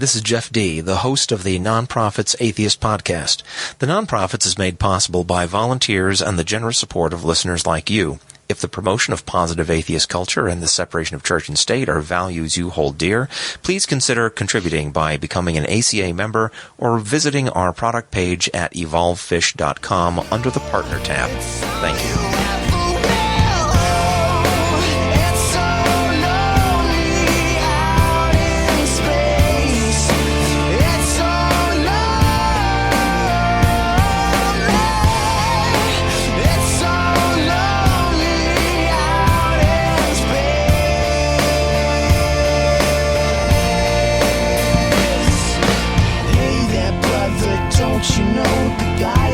This is Jeff D., the host of the Nonprofits Atheist Podcast. The Nonprofits is made possible by volunteers and the generous support of listeners like you. If the promotion of positive atheist culture and the separation of church and state are values you hold dear, please consider contributing by becoming an ACA member or visiting our product page at evolvefish.com under the Partner tab. Thank you.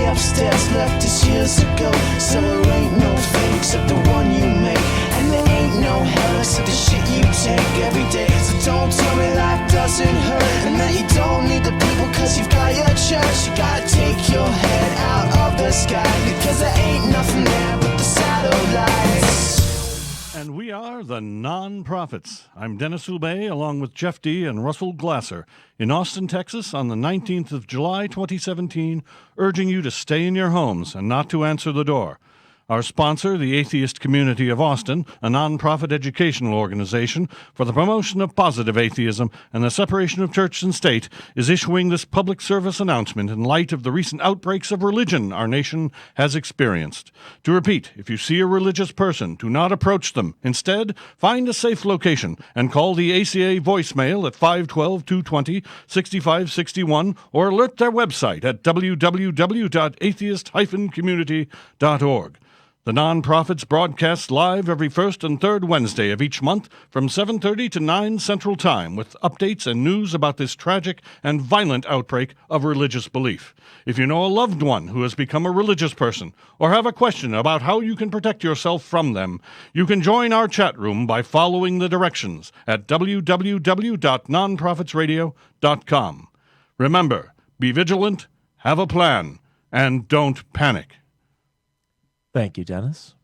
Upstairs left us years ago, so there ain't no fate except the one you make, and there ain't no hell except the shit you take every day. So don't tell me life doesn't hurt, and that you don't need the people cause you've got your church. You gotta take your head out of the sky, because there ain't nothing there but the satellites. And we are the Nonprofits. I'm Denis Loubet, along with Jeff D. and Russell Glasser, in Austin, Texas, on the 19th of July, 2017, urging you to stay in your homes and not to answer the door. Our sponsor, the Atheist Community of Austin, a nonprofit educational organization for the promotion of positive atheism and the separation of church and state, is issuing this public service announcement in light of the recent outbreaks of religion our nation has experienced. To repeat, if you see a religious person, do not approach them. Instead, find a safe location and call the ACA voicemail at 512-220-6561 or alert their website at www.atheist-community.org. The Nonprofits broadcasts live every first and third Wednesday of each month from 7:30 to 9 Central Time with updates and news about this tragic and violent outbreak of religious belief. If you know a loved one who has become a religious person or have a question about how you can protect yourself from them, you can join our chat room by following the directions at www.nonprofitsradio.com. Remember, be vigilant, have a plan, and don't panic. Thank you, Dennis.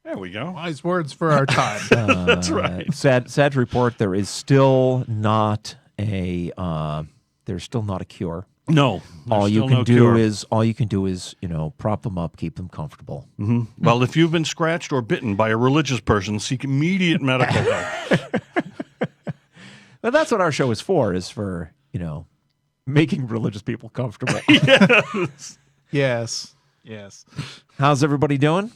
There we go. Wise words for our time. That's right. Sad to report, there is still not a cure. No. All you can do is prop them up, keep them comfortable. Mm-hmm. Well, if you've been scratched or bitten by a religious person, seek immediate medical help. Well, that's what our show is for making religious people comfortable. Yes. Yes. How's everybody doing?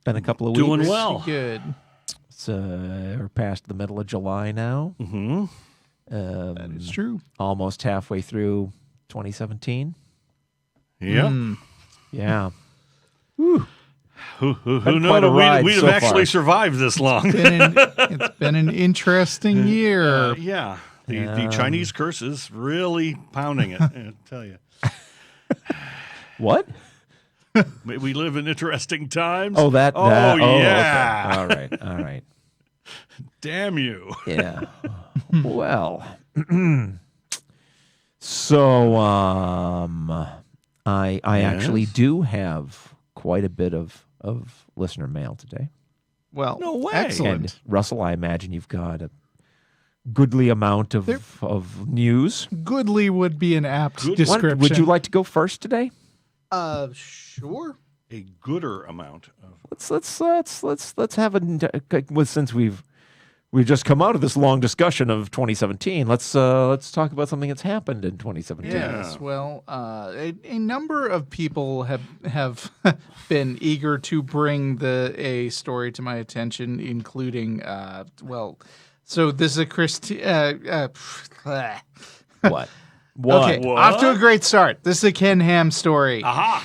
Been a couple of weeks. Doing well. Good. It's we're past the middle of July now. Mm-hmm. That is true. Almost halfway through 2017. Yeah. Yeah. Who Quite knew a ride we'd have so actually far. survived this long? It's been an interesting year. Yeah. The Chinese curse is really pounding it, I tell you. What? We live in interesting times. Oh, yeah. Okay. All right. Damn you. Yeah. Well, so I actually do have quite a bit of listener mail today. Well, no way. Excellent. And Russell, I imagine you've got a goodly amount of news. Goodly would be an apt description. Would you like to go first today? Sure. A gooder amount of. Let's have since we've just come out of this long discussion of 2017. Let's talk about something that's happened in 2017. Yes. Well, a number of people have been eager to bring a story to my attention, including so this is a What? Okay, What? off to a great start. This is a Ken Ham story. Aha!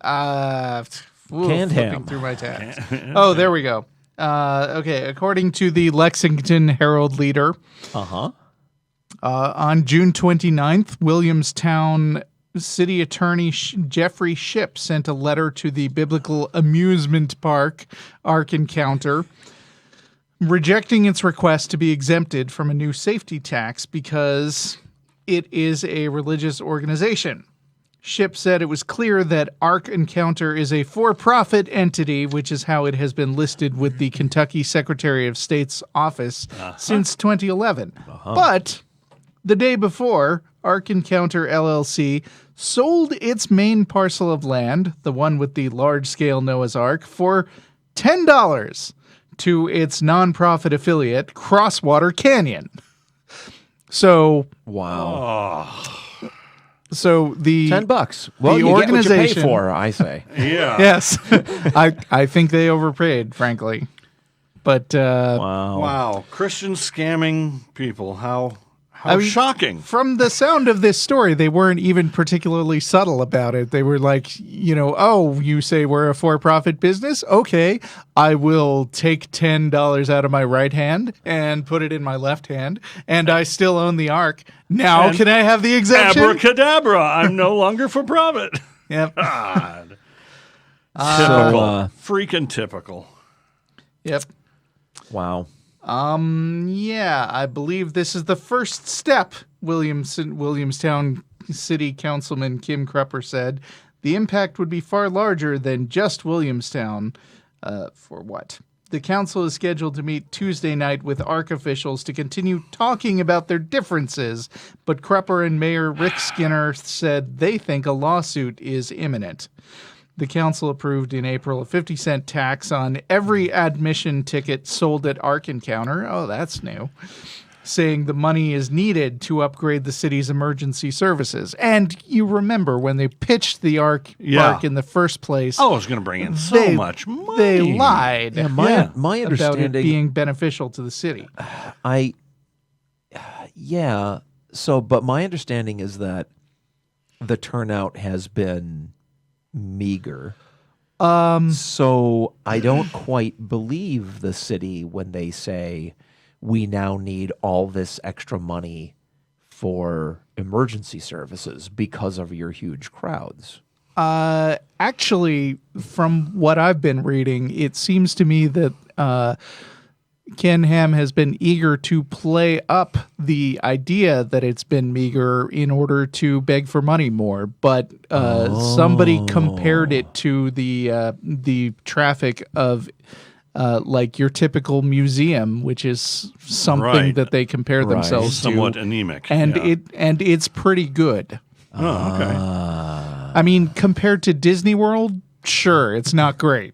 Canned flipping ham. through my tabs. Oh, there we go. Okay, according to the Lexington Herald-Leader, on June 29th, Williamstown City Attorney Jeffrey Shipp sent a letter to the Biblical Amusement Park Ark Encounter rejecting its request to be exempted from a new safety tax because it is a religious organization. Shipp said it was clear that Ark Encounter is a for-profit entity, which is how it has been listed with the Kentucky Secretary of State's office since 2011. But The day before, Ark Encounter LLC sold its main parcel of land, the one with the large-scale Noah's Ark, for $10 to its nonprofit affiliate, Crosswater Canyon. So, Wow. so the $10. Well, the you get what you organization pay for, I say. Yeah. Yes, I think they overpaid, frankly. But Wow. Wow. Christian scamming people. How I mean, shocking. from the sound of this story, they weren't even particularly subtle about it. They were like, oh, you say we're a for-profit business? Okay, I will take $10 out of my right hand and put it in my left hand, and I still own the Ark. Now, And can I have the exemption? Abracadabra. I'm no longer for profit. Yep. God. So, Freaking typical. Yep. wow. Yeah, I believe this is the first step, Williamstown City Councilman Kim Krupper said. The impact would be far larger than just Williamstown. For what? The council is scheduled to meet Tuesday night with ARC officials to continue talking about their differences, but Krupper and Mayor Rick Skinner said they think a lawsuit is imminent. The council approved in April a 50-cent tax on every admission ticket sold at Ark Encounter. Oh, that's new. Saying the money is needed to upgrade the city's emergency services. And you remember when they pitched the Ark Park in the first place. Oh, it's going to bring in so much money. They lied Yeah, my about it understanding. being beneficial to the city. But my understanding is that the turnout has been meager. So I don't quite believe the city when they say we now need all this extra money for emergency services because of your huge crowds. Actually, from what I've been reading, it seems to me that Ken Hamm has been eager to play up the idea that it's been meager in order to beg for money more. But somebody compared it to the traffic of like your typical museum, which is something that they compare themselves to. Somewhat anemic. And it's pretty good. Oh, okay. I mean, compared to Disney World, sure, it's not great.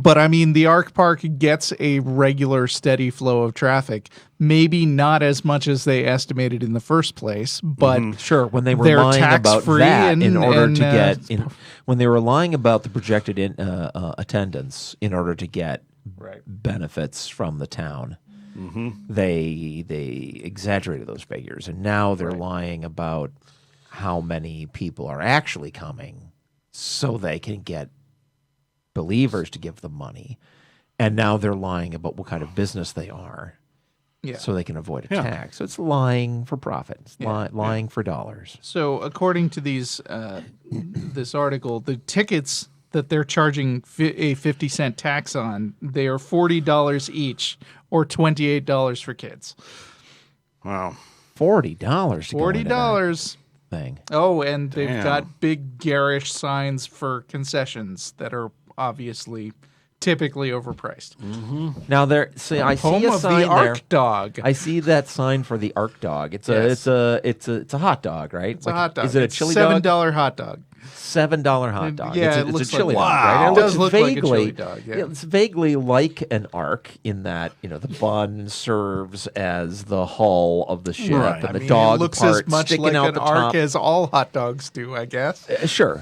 But I mean, the Ark Park gets a regular, steady flow of traffic. Maybe not as much as they estimated in the first place, but Sure, when they were they're lying about tax-free that and- in order and, to get when they were lying about the projected attendance in order to get benefits from the town, they exaggerated those figures, and now they're lying about how many people are actually coming, so they can get believers to give them money, and now they're lying about what kind of business they are. Yeah. So they can avoid a tax. So it's lying for profit. It's lying for dollars. So according to these this article, the tickets that they're charging a 50-cent tax on, they are $40 each or $28 for kids. Wow. $40 to go into that $40. thing. Oh, and they've Damn. got big garish signs for concessions that are obviously typically overpriced. Now there, see, I Home see a of sign the there. Ark Dog. I see that sign for the Ark Dog. It's Yes. a hot dog, right? It's a hot dog. Is it a It's chili $7 dog? hot dog. $7 hot dog. Yeah, it's it looks a chili like dog, that. right? It does looks look like a vaguely, chili dog, yeah. It's vaguely like an ark in that the bun serves as the hull of the ship, Right. and I the mean, dog it looks part as much sticking like out an the ark top. as all hot dogs do, I guess. Sure.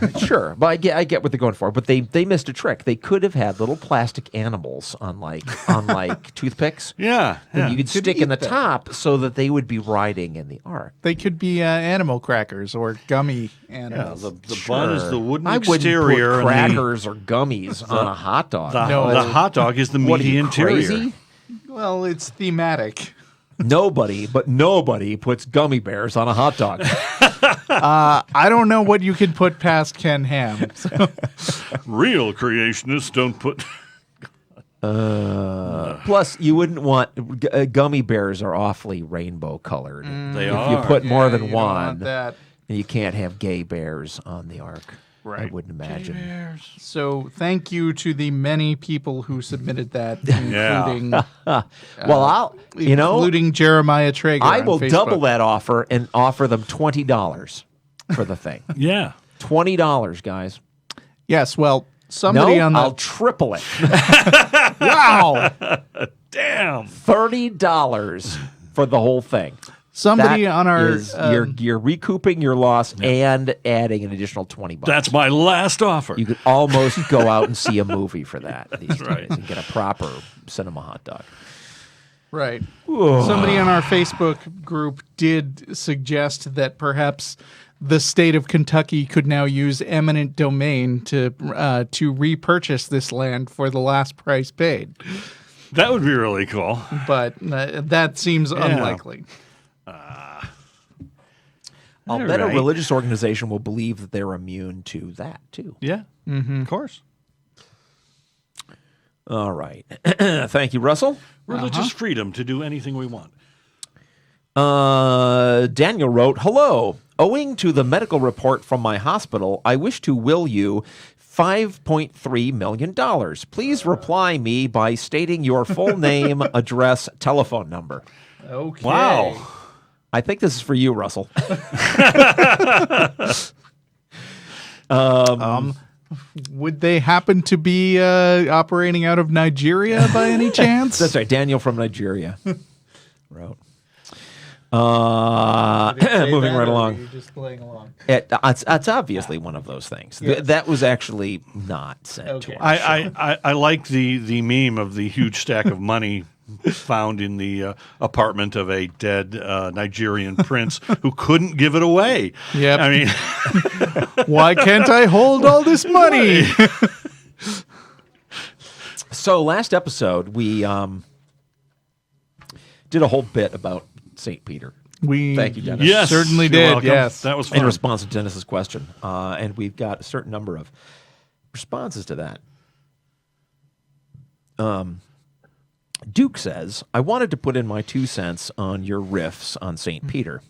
But I get what they're going for. But they missed a trick. They could have had little plastic animals on like toothpicks. Yeah. And you could stick eat in the them. top so that they would be riding in the ark. They could be animal crackers or gummy Yeah, animals. the bun is the wooden I wouldn't exterior. put and crackers or gummies on a hot dog. the hot dog is the What are meaty you, interior. crazy? Well, it's thematic. Nobody puts gummy bears on a hot dog. I don't know what you can put past Ken Hamm. Real creationists don't put. Plus, you wouldn't want gummy bears are awfully rainbow colored. They If are. you put more than you don't want one, that. you can't have gay bears on the ark. I wouldn't imagine. So thank you to the many people who submitted that, including Well, including Jeremiah Traeger. I on will Facebook. double that offer and offer them $20 for the thing. Yeah. $20, guys. Yes, well, somebody No, on the I'll triple it. wow, Damn. $30 for the whole thing. somebody That on our is, you're recouping your loss and adding an additional $20. That's my last offer. You could almost go out and see a movie for that these days and get a proper cinema hot dog. right. Somebody on our Facebook group did suggest that perhaps the state of Kentucky could now use eminent domain to repurchase this land for the last price paid, That would be really cool. but that seems unlikely. I'll All bet a right. religious organization will believe that they're immune to that, too. Yeah. Of course. All right. Thank you, Russell. Religious freedom to do anything we want. Daniel wrote, "Hello. Owing to the medical report from my hospital, I wish to will you $5.3 million. Please reply me by stating your full name, address, telephone number." Okay. Wow. I think this is for you, Russell. Would they happen to be operating out of Nigeria by any chance? That's right. Daniel from Nigeria wrote. Moving right along. You're just playing along. It's obviously one of those things. Yes. That was actually not sent to us. I like the meme of the huge stack of money found in the apartment of a dead Nigerian prince who couldn't give it away. Yep. I mean, Why can't I hold all this money? So last episode, we did a whole bit about St. Peter. Thank you, Dennis. yes, Certainly you're did, welcome. yes. That was In fun. response to Dennis's question. And we've got a certain number of responses to that. Duke says, "I wanted to put in my 2 cents on your riffs on St. Peter.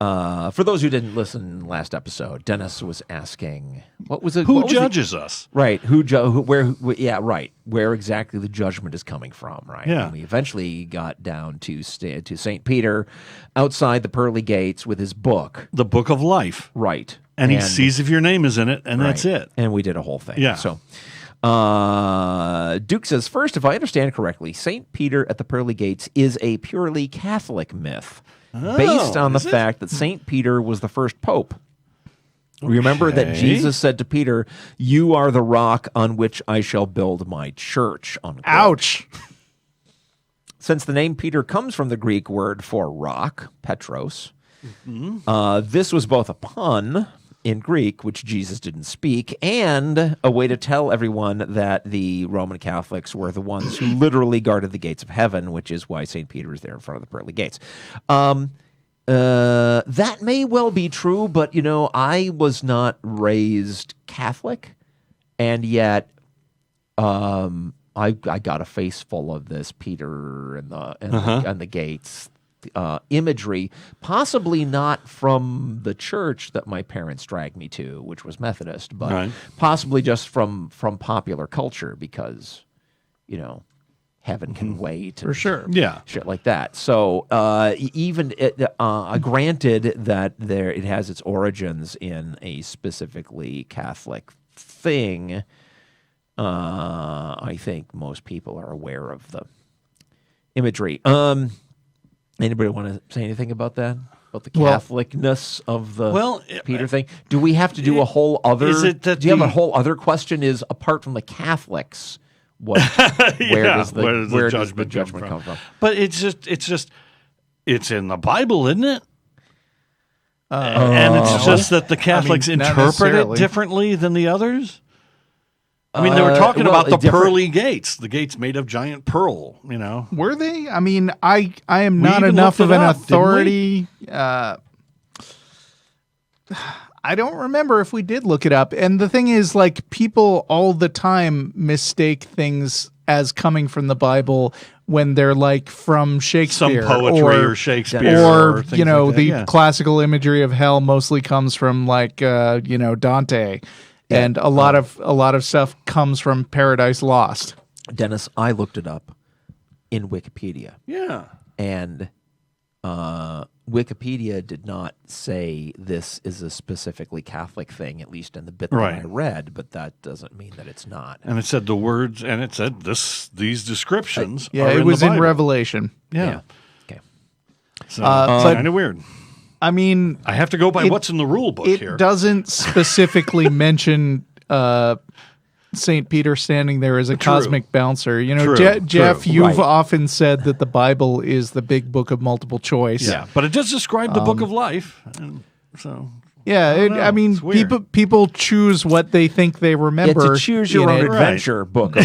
For those who didn't listen last episode, Dennis was asking, what was it? Who what was judges us? Right. Where exactly the judgment is coming from, right? Yeah. And we eventually got down to St. Peter outside the pearly gates with his book. The Book of Life. Right. And he sees if your name is in it, and that's Right. it. And we did a whole thing. Yeah. So Duke says, first, if I understand correctly, St. Peter at the pearly gates is a purely Catholic myth based on the is it? fact that St. Peter was the first pope. Remember that Okay. Jesus said to Peter, "You are the rock on which I shall build my church." Unquote. Ouch. Since the name Peter comes from the Greek word for rock, Petros, this was both a pun in Greek, which Jesus didn't speak, and a way to tell everyone that the Roman Catholics were the ones who literally guarded the gates of heaven, which is why St. Peter is there in front of the pearly gates. That may well be true, but, I was not raised Catholic, and yet I got a face full of this Peter and the gates imagery, possibly not from the church that my parents dragged me to, which was Methodist, but Right. possibly just from popular culture because, heaven can wait. For sure. Yeah. Shit like that. So granted that it has its origins in a specifically Catholic thing, I think most people are aware of the imagery. Anybody want to say anything about that? About the Catholicness of the Peter thing? Do we have to do a whole other? Is it that do you have a the- whole other question? Is apart from the Catholics, where does the judgment come from? But it's in the Bible, isn't it? And it's just that the Catholics not interpret it necessarily. differently than the others. I mean, they were talking about the different- pearly gates, the gates made of giant pearl, Were they? I mean, I am We not even enough looked of it an up, didn't we? authority. I don't remember if we did look it up. And the thing is, like, people all the time mistake things as coming from the Bible when they're like from Shakespeare. Some poetry or Shakespeare. Or things you know, like that, the yeah. classical imagery of hell mostly comes from like you know, Dante. And a lot of stuff comes from Paradise Lost. Dennis, I looked it up in Wikipedia. Yeah. And Wikipedia did not say this is a specifically Catholic thing, at least in the bit that Right. I read, but that doesn't mean that it's not. And it said the words, and it said these descriptions. Yeah, are it was the in Bible. Revelation. Yeah. Okay. So but- kind of weird. I mean, I have to go by what's in the rule book it here. doesn't specifically mention St. Peter standing there as a cosmic bouncer. You know, True, Jeff, true. you've Right. often said that the Bible is the big book of multiple choice. Yeah, but it does describe the book of life. And so Yeah, don't know. I mean, It's weird. people choose what they think they remember. to choose your in own it. adventure book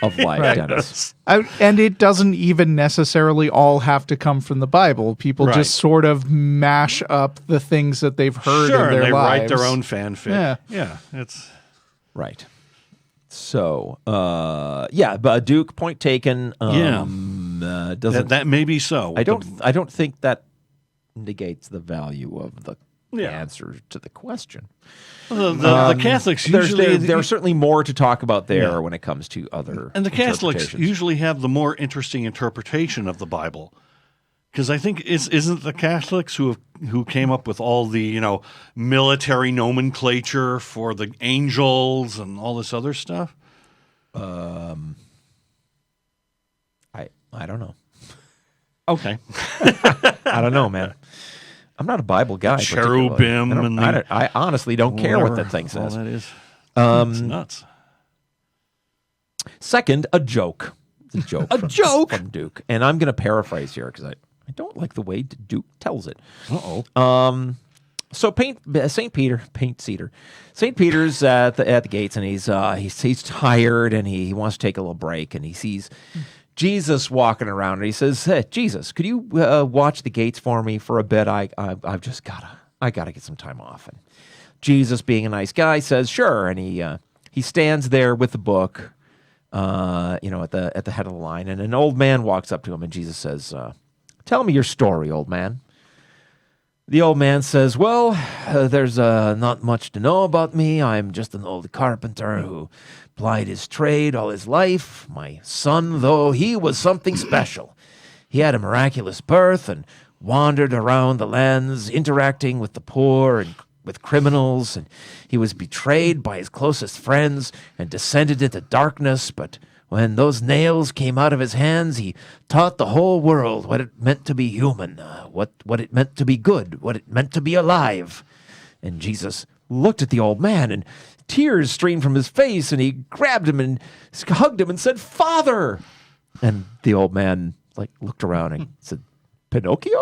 of life, Dennis. And it doesn't even necessarily all have to come from the Bible. People Right. just sort of mash up the things that they've heard sure, in their they lives. write their own fanfic. Yeah. It's Right. So, but Duke, point taken. Doesn't that may be so. I don't think that negates the value of the answer to the question. The Catholics usually There's certainly more to talk about there when it comes to other and the Catholics interpretations. usually have the more interesting interpretation of the Bible. Because I think isn't the Catholics who came up with all the military nomenclature for the angels and all this other stuff? I don't know. Okay, I don't know, man. I'm not a Bible guy. particularly. cherubim and I honestly don't care what that thing all says. that is. It's nuts. Second, a joke. It's a joke. From Duke, and I'm going to paraphrase here because I don't like the way Duke tells it. So St. Peter's at the gates, and he's tired, and he wants to take a little break, and he sees Jesus walking around, and he says, "Hey, Jesus, could you watch the gates for me for a bit? I've just gotta get some time off." And Jesus, being a nice guy, says, "Sure," and he stands there with the book, at the head of the line, and an old man walks up to him, and Jesus says, "Tell me your story, old man." The old man says, "Well, there's not much to know about me. I'm just an old carpenter who plied his trade all his life. My son, though, he was something special. He had a miraculous birth and wandered around the lands, interacting with the poor and with criminals, and he was betrayed by his closest friends and descended into darkness, but when those nails came out of his hands, he taught the whole world what it meant to be human, what it meant to be good, what it meant to be alive." And Jesus looked at the old man, and tears streamed from his face, and he grabbed him and hugged him and said, "Father!" And the old man looked around and said, "Pinocchio?"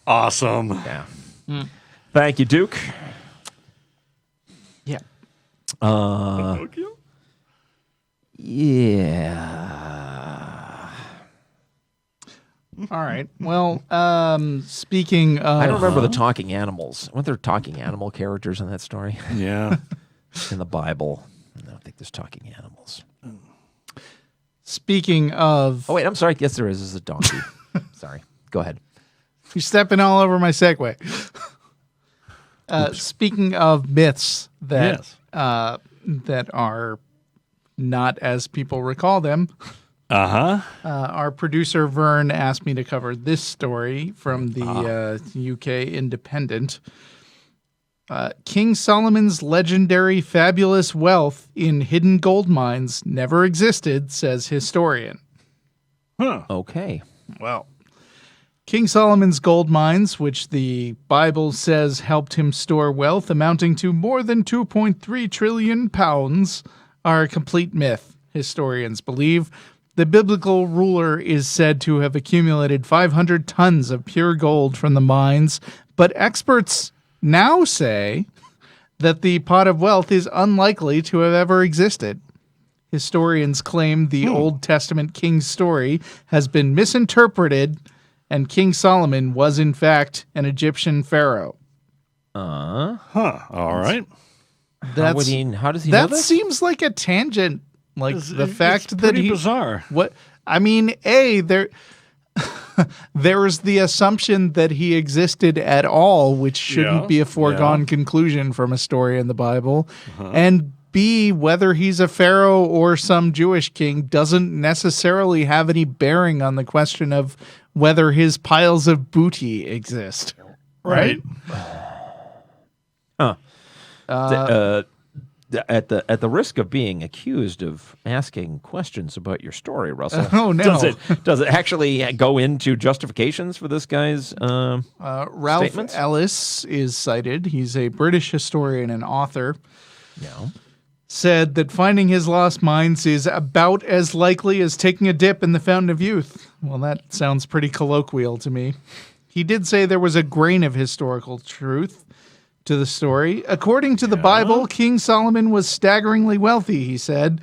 Awesome. Yeah. Thank you, Duke. Yeah. Pinocchio? Yeah. All right. Well, speaking of... I don't remember the talking animals. Weren't there talking animal characters in that story? Yeah. In the Bible. I don't think there's talking animals. Speaking of... Oh, wait, I'm sorry. Yes, there is. There's a donkey. Sorry. Go ahead. You're stepping all over my segue. Speaking of myths that that are not as people recall them, our producer Vern asked me to cover this story from the UK Independent. King Solomon's legendary fabulous wealth in hidden gold mines never existed, says historian. Okay. Well, King Solomon's gold mines, which the Bible says helped him store wealth amounting to more than 2.3 trillion pounds, are a complete myth, historians believe. The biblical ruler is said to have accumulated 500 tons of pure gold from the mines, but experts now say that the pot of wealth is unlikely to have ever existed. Historians claim the Old Testament king's story has been misinterpreted, and King Solomon was, in fact, an Egyptian pharaoh. All right. How does he know That this? seems like a tangent. Like the fact it's that pretty bizarre. What I mean, there's the assumption that he existed at all, which shouldn't be a foregone conclusion from a story in the Bible. And B, whether he's a pharaoh or some Jewish king doesn't necessarily have any bearing on the question of whether his piles of booty exist. Right. Huh. At the risk of being accused of asking questions about your story, Russell. Oh, no. Does it actually go into justifications for this guy's Ralph statements? Ellis is cited. He's a British historian and author. Yeah. Said that finding his lost mines is about as likely as taking a dip in the fountain of youth. Well, that sounds pretty colloquial to me. He did say there was a grain of historical truth to the story. According to the Bible, King Solomon was staggeringly wealthy, he said.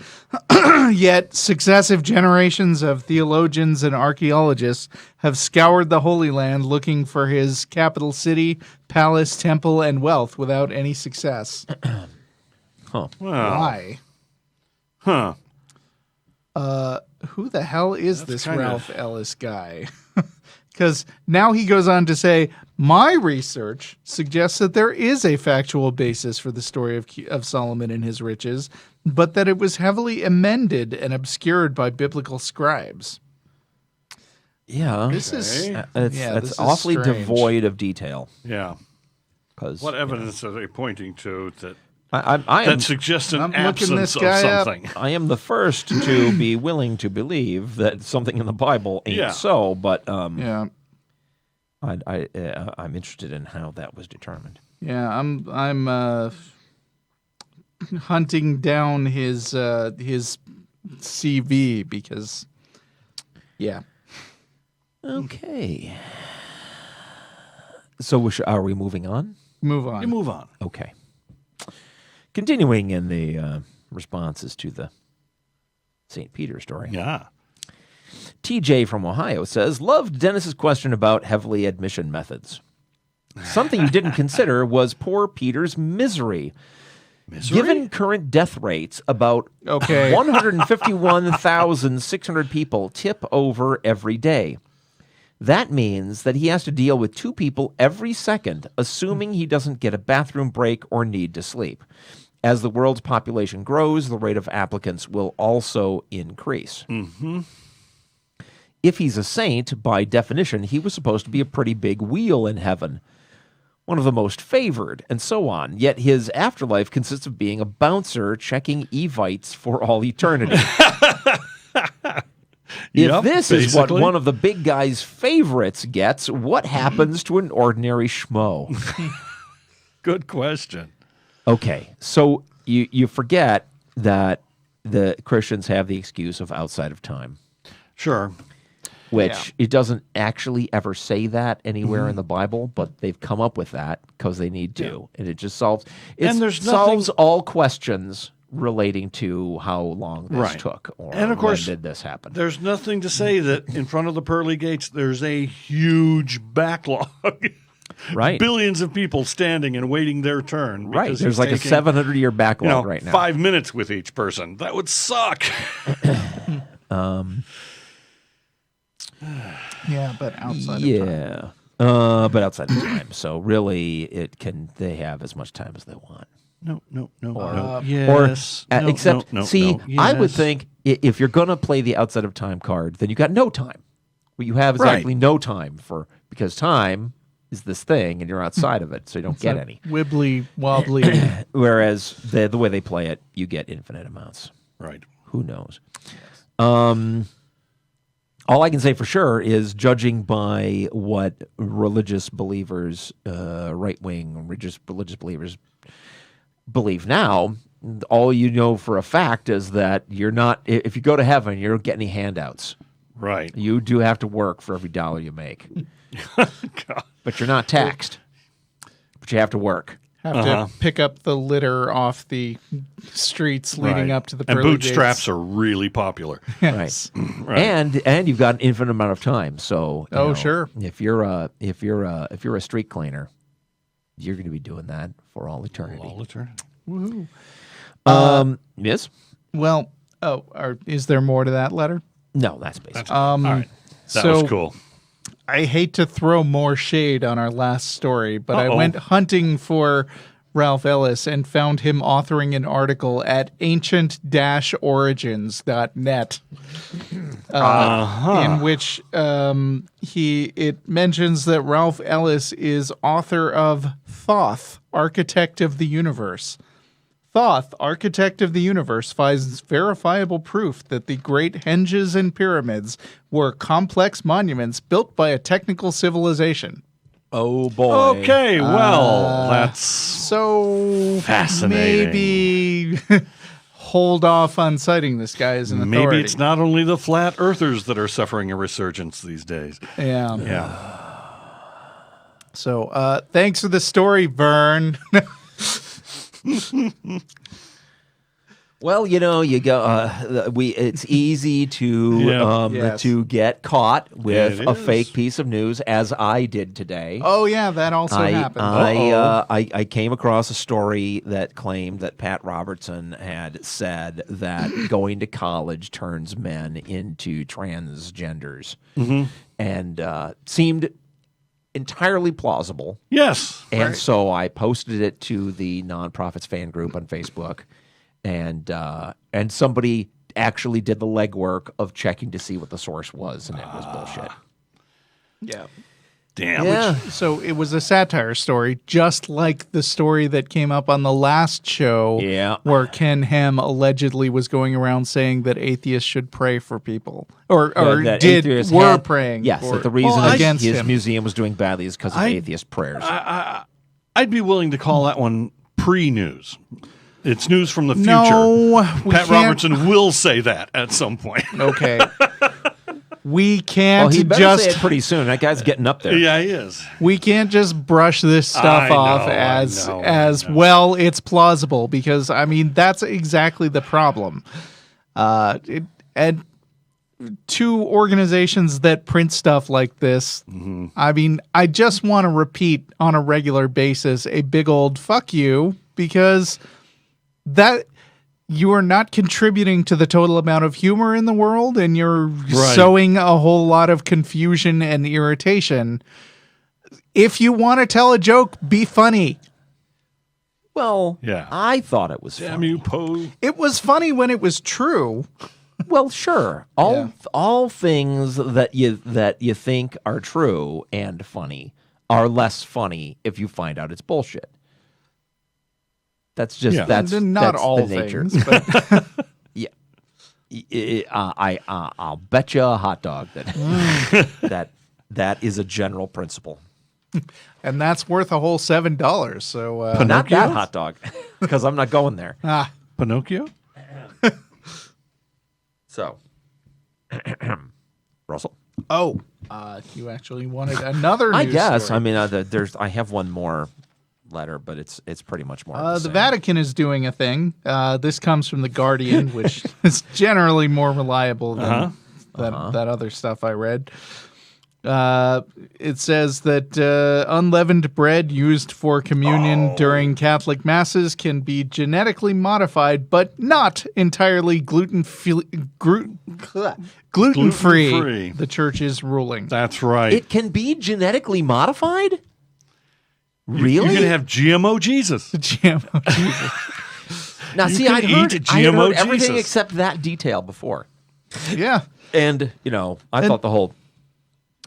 Yet successive generations of theologians and archaeologists have scoured the Holy Land looking for his capital city, palace, temple, and wealth without any success. Huh. Wow. Why? Huh. Who the hell is this kinda- Ralph Ellis guy? Because now he goes on to say, my research suggests that there is a factual basis for the story of Solomon and his riches, but that it was heavily amended and obscured by biblical scribes. Yeah. This is It's this is awfully strange. devoid of detail. Yeah. 'Cause, What evidence are they pointing to that I am that suggests an I'm looking absence this of guy up. something? I am the first to be willing to believe that something in the Bible ain't Yeah. so, but Yeah. I'm interested in how that was determined. Yeah, I'm hunting down his CV because Okay. So are we moving on? move on. You move on. Okay. Continuing in the responses to the St. Peter story. Yeah. TJ from Ohio says, loved Dennis's question about heavily admission methods. Something you didn't consider was poor Peter's misery. Given current death rates, about Okay. 151,600 people tip over every day. That means that he has to deal with 2 people every second, assuming he doesn't get a bathroom break or need to sleep. As the world's population grows, the rate of applicants will also increase. Mm-hmm. If he's a saint, by definition, he was supposed to be a pretty big wheel in heaven, one of the most favored, and so on. Yet his afterlife consists of being a bouncer checking Evites for all eternity. If this is what one of the big guy's favorites gets, what happens to an ordinary schmo? Good question. Okay, so you forget that the Christians have the excuse of outside of time. Sure. Which it doesn't actually ever say that anywhere in the Bible, but they've come up with that because they need to, and it just solves solves all questions relating to how long this took or and of course, when did this happen. There's nothing to say that in front of the pearly gates there's a huge backlog. Right, Billions of people standing and waiting their turn. Right, there's like a 700-year backlog right now. 5 minutes with each person. That would suck. Yeah, but outside of time. Yeah, but outside of time. So really, they have as much time as they want. No. Yes. I would think if you're going to play the outside of time card, then you got no time. What you have is actually no time because time is this thing, and you're outside of it, so you don't get any. Wibbly wobbly. Whereas the way they play it, you get infinite amounts. Right. Who knows? All I can say for sure is, judging by what religious believers, right-wing religious believers believe now, all you know for a fact is that you're not. If you go to heaven, you don't get any handouts. Right. You do have to work for every dollar you make, but you're not taxed. But you have to work. Have to pick up the litter off the streets leading up to the pearly and bootstraps gates. are really popular. Yes. Right. And you've got an infinite amount of time. So sure. If you're a street cleaner, you're going to be doing that for all eternity. All eternity. Woohoo. Yes? Well, is there more to that letter? No, that's basically. All right. That so- was cool. I hate to throw more shade on our last story, but I Uh-oh. went hunting for Ralph Ellis and found him authoring an article at ancient-origins.net in which it mentions that Ralph Ellis is author of Thoth, Architect of the Universe. Thoth, Architect of the Universe, finds verifiable proof that the great henges and pyramids were complex monuments built by a technical civilization. Oh, boy. Okay, well, that's So fascinating. maybe hold off on citing this guy as an authority. Maybe it's not only the flat earthers that are suffering a resurgence these days. Yeah. Yeah. So thanks for the story, Vern. Well, you go. It's easy to Yes. to get caught with It a is. fake piece of news, as I did today. Oh yeah, that also happened. I came across a story that claimed that Pat Robertson had said that going to college turns men into transgenders, and seemed entirely plausible. Yes. And so I posted it to the Nonprofits fan group on Facebook, and somebody actually did the legwork of checking to see what the source was, and it was bullshit. Yeah. Damn. Yeah. So it was a satire story, just like the story that came up on the last show, Yeah. where Ken Ham allegedly was going around saying that atheists should pray for people, or That did atheists were had- praying. Yes, for, that the reason against his him. museum was doing badly is because of atheist prayers. I'd be willing to call that one pre-news. It's news from the future. No, we Pat can't- Robertson will say that at some point. Okay. We Well, can't he better just say it pretty soon. That guy's getting up there. Yeah, he is. we can't just brush this stuff I off know, as I know. well. It's plausible because I mean that's exactly the problem. And two organizations that print stuff like this. I mean, I just want to repeat on a regular basis a big old fuck you because that. You are not contributing to the total amount of humor in the world, and you're sowing a whole lot of confusion and irritation. If you want to tell a joke, be funny. Well, Yeah. I thought it was Damn funny. you, Poe. It was funny when it was true. Well, sure. All things that you think are true and funny are less funny if you find out it's bullshit. That's just Yeah. that's Not that's all the nature. things, but I'll bet you a hot dog that that is a general principle. and that's worth a whole $7. So But not Pinocchio? that hot dog, because I'm not going there. Pinocchio? So, Russell, you actually wanted another. I news guess. story. I mean, I have one more letter, but it's pretty much more. of The same. Vatican is doing a thing. This comes from the Guardian, which is generally more reliable than that other stuff I read. It says that unleavened bread used for communion during Catholic masses can be genetically modified, but not entirely gluten-free. Gluten-free. The church is ruling. That's right. It can be genetically modified. Really? You're going to have GMO Jesus. GMO Jesus. Now, You see, can I'd eat heard GMO everything Jesus. except that detail before, Yeah. and I thought the whole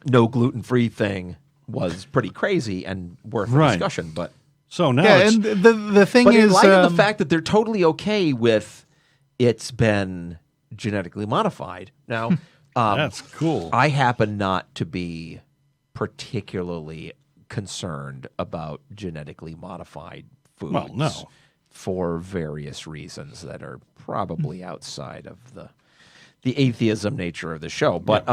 no gluten-free thing was pretty crazy and worth a Right. discussion. But So now Yeah, it's... and the thing in is, light of the fact that they're totally okay with it's been genetically modified now, That's cool. I happen not to be particularly concerned about genetically modified foods. Well, no. For various reasons that are probably outside of the atheism nature of the show. But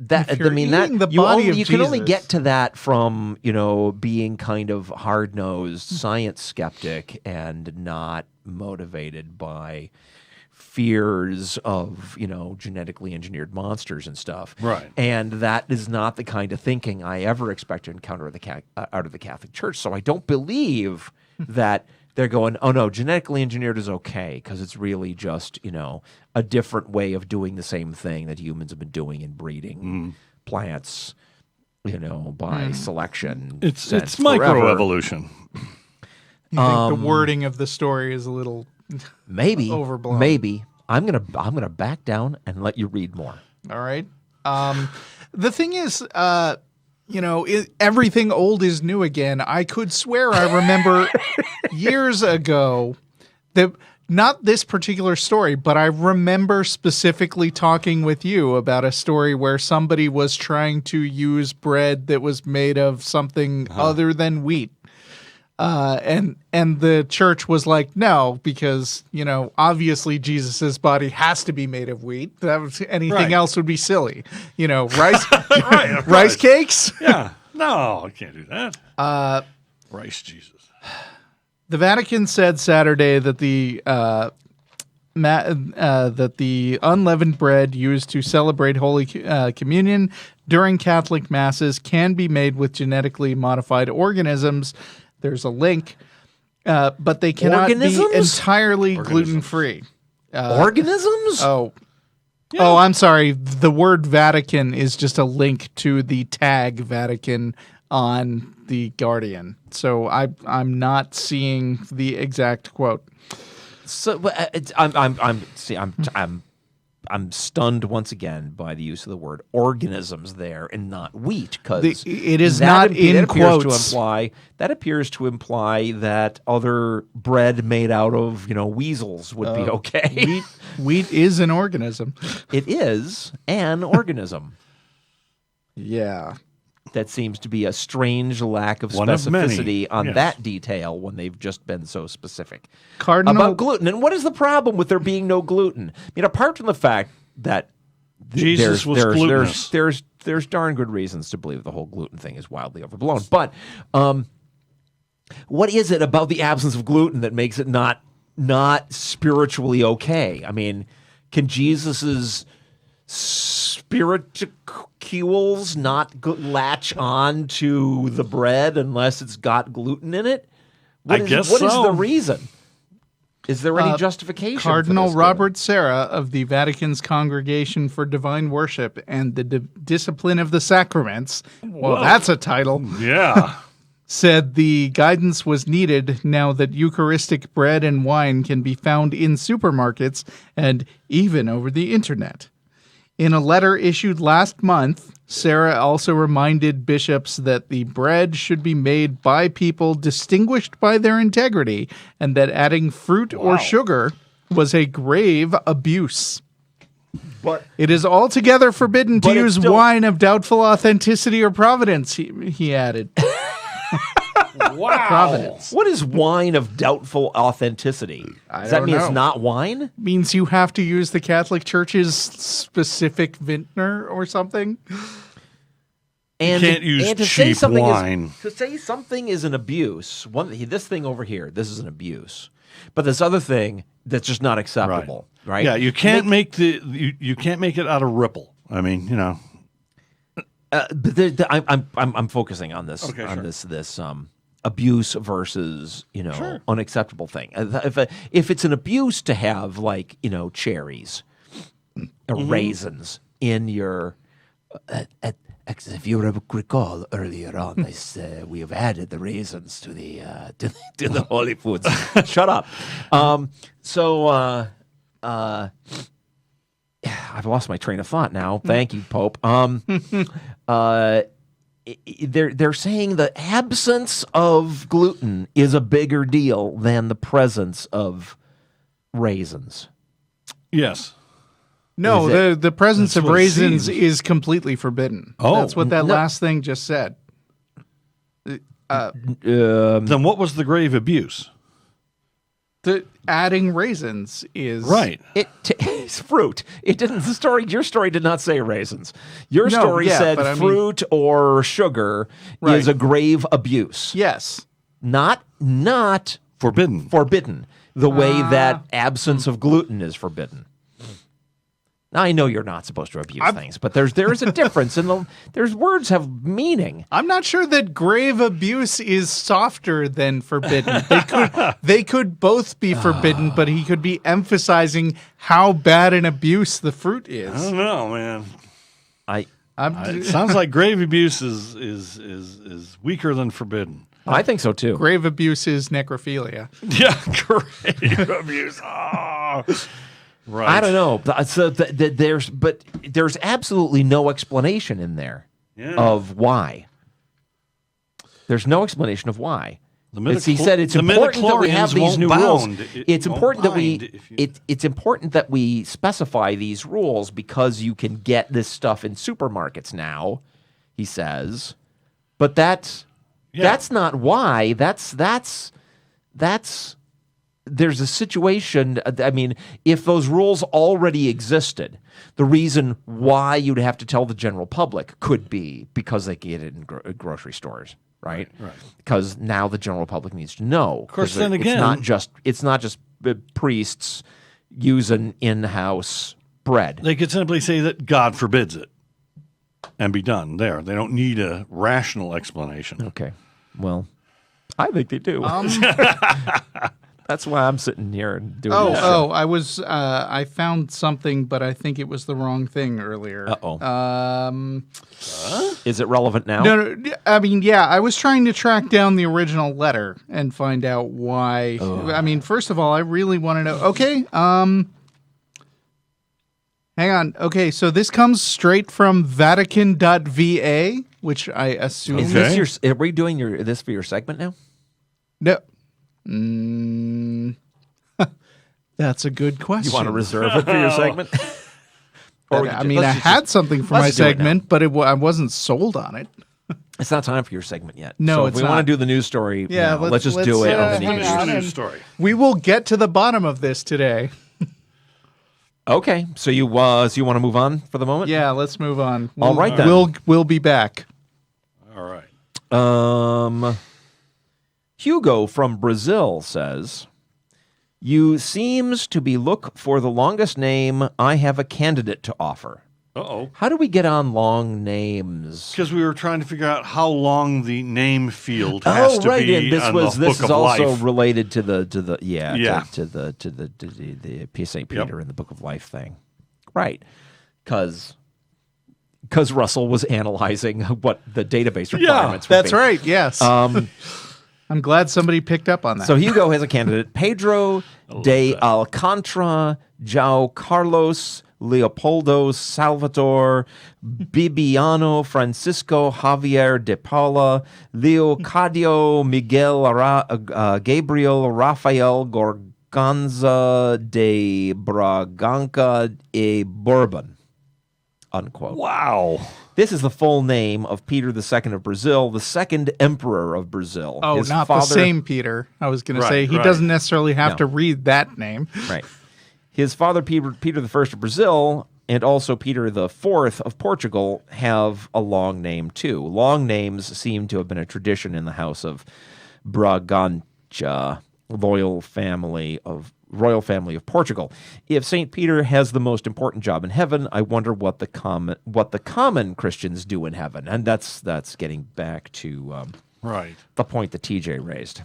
that If you're eating the body of you can only Jesus- get to that from being kind of hard-nosed science skeptic and not motivated by fears of, genetically engineered monsters and stuff. Right. And that is not the kind of thinking I ever expect to encounter out of the Catholic Church. So I don't believe that they're going, oh no, genetically engineered is okay because it's really just, a different way of doing the same thing that humans have been doing in breeding plants, by selection. It's forever. microevolution. You think the wording of the story is a little maybe overblown? Maybe. I'm gonna back down and let you read more. All right. The thing is, everything old is new again. I could swear I remember years ago that not this particular story, but I remember specifically talking with you about a story where somebody was trying to use bread that was made of something other than wheat. And the church was like, no, because, obviously Jesus's body has to be made of wheat. Anything else would be silly. Rice, rice cakes. Yeah. No, I can't do that. Rice Jesus. The Vatican said Saturday that the unleavened bread used to celebrate Holy Communion during Catholic masses can be made with genetically modified organisms. There's a link, but they cannot be entirely gluten-free. Organisms? Oh, I'm sorry. The word Vatican is just a link to the tag Vatican on the Guardian. So I'm not seeing the exact quote. So I'm stunned once again by the use of the word organisms there and not wheat, because it is not in quotes. That appears to imply that other bread made out of weasels would be okay. Wheat is an organism. It is an organism. Yeah. That seems to be a strange lack of One of specificity many. on Yes. that detail when they've just been so specific. Cardinal About gluten. And what is the problem with there being no gluten? I mean, apart from the fact that Jesus was glutinous. there's darn good reasons to believe the whole gluten thing is wildly overblown. But what is it about the absence of gluten that makes it not spiritually okay? I mean, can Jesus's spirituals not latch on to the bread unless it's got gluten in it? What is the reason? Is there any justification? Cardinal for this Robert Serra of the Vatican's Congregation for Divine Worship and the Discipline of the Sacraments, well, that's a title, Yeah. said the guidance was needed now that Eucharistic bread and wine can be found in supermarkets and even over the internet. In a letter issued last month, Sarah also reminded bishops that the bread should be made by people distinguished by their integrity and that adding fruit or sugar was a grave abuse. But it is altogether forbidden to use wine of doubtful authenticity or provenance, he added. Wow. Provenance. what is wine of doubtful authenticity? Does that don't mean know. it's not wine? Means you have to use the Catholic Church's specific vintner or something. And can't use and to say cheap something wine. To say something is an abuse, this thing over here, this is an abuse. But this other thing that's just not acceptable, right? Yeah, you can't you can't make it out of ripple. I mean, But I'm focusing on this this abuse versus unacceptable thing. If it's an abuse to have cherries or raisins in your if you recall earlier on, we have added the raisins to the to the holy foods. Shut up. I've lost my train of thought now. Thank you, Pope. They're saying the absence of gluten is a bigger deal than the presence of raisins. yes. No, the presence That's of what it raisins seems. is completely forbidden. Oh, that's what that no. last thing just said. Then what was the grave abuse? Adding raisins is Right. It's fruit. It didn't. Your story did not say raisins. Your story said but I mean- fruit or sugar Right. is a grave abuse. Yes. Not Forbidden. The way that absence of gluten is forbidden. Now, I know you're not supposed to abuse things, but there is a difference there's words have meaning. I'm not sure that grave abuse is softer than forbidden. They could both be forbidden, but he could be emphasizing how bad an abuse the fruit is. I don't know, man. It sounds like grave abuse is weaker than forbidden. I think so too. Grave abuse is necrophilia. Yeah, grave abuse. Oh. Right. I don't know. So there's absolutely no explanation in there of why. There's no explanation of why. He said it's important that we have these new rules. It's important that we specify these rules because you can get this stuff in supermarkets now. He says, but that's not why. That's. There's a situation, I mean, if those rules already existed, the reason why you'd have to tell the general public could be because they get it in grocery stores, right? Right. Because now the general public needs to know. Of course, then again, it's not just priests using in-house bread. They could simply say that God forbids it and be done there. They don't need a rational explanation. Okay. Well, I think they do. That's why I'm sitting here and doing this. I found something, but I think it was the wrong thing earlier. Is it relevant now? No, I mean, yeah, I was trying to track down the original letter and find out why. I mean, first of all, I really want to know. Okay, hang on. Okay, so this comes straight from Vatican.va, which I assume... Is this are we doing this for your segment now? No. That's a good question. You want to reserve it for your segment? I had something for my segment, but I wasn't sold on it. It's not time for your segment yet. No, so it's if we not. want to do the news story, let's just do it. News story. We will get to the bottom of this today. Okay, so you want to move on for the moment? Yeah, let's move on. All right, then. We'll be back. All right. Hugo from Brazil says, "You seems to be look for the longest name. I have a candidate to offer." Uh-oh. How do we get on long names? Because we were trying to figure out how long the name field has to be and this on the is Book of also Life. related to the St. Peter and the Book of Life thing, right? Because Russell was analyzing what the database requirements. That's right. Yes. I'm glad somebody picked up on that. So Hugo has a candidate: Pedro de Alcantara, João Carlos, Leopoldo, Salvador, Bibiano, Francisco, Javier de Paula, Leocadio, Miguel, Gabriel, Rafael, Gorganza de Braganca e Bourbon. Unquote. Wow. This is the full name of Peter II of Brazil, the second emperor of Brazil. Oh, His not the same Peter. I was going to say, he doesn't necessarily have to read that name. Right. His father, Peter I of Brazil, and also Peter IV of Portugal, have a long name, too. Long names seem to have been a tradition in the House of Bragança, royal family of Portugal. If St. Peter has the most important job in heaven, I wonder what the common Christians do in heaven. And that's getting back to the point that TJ raised.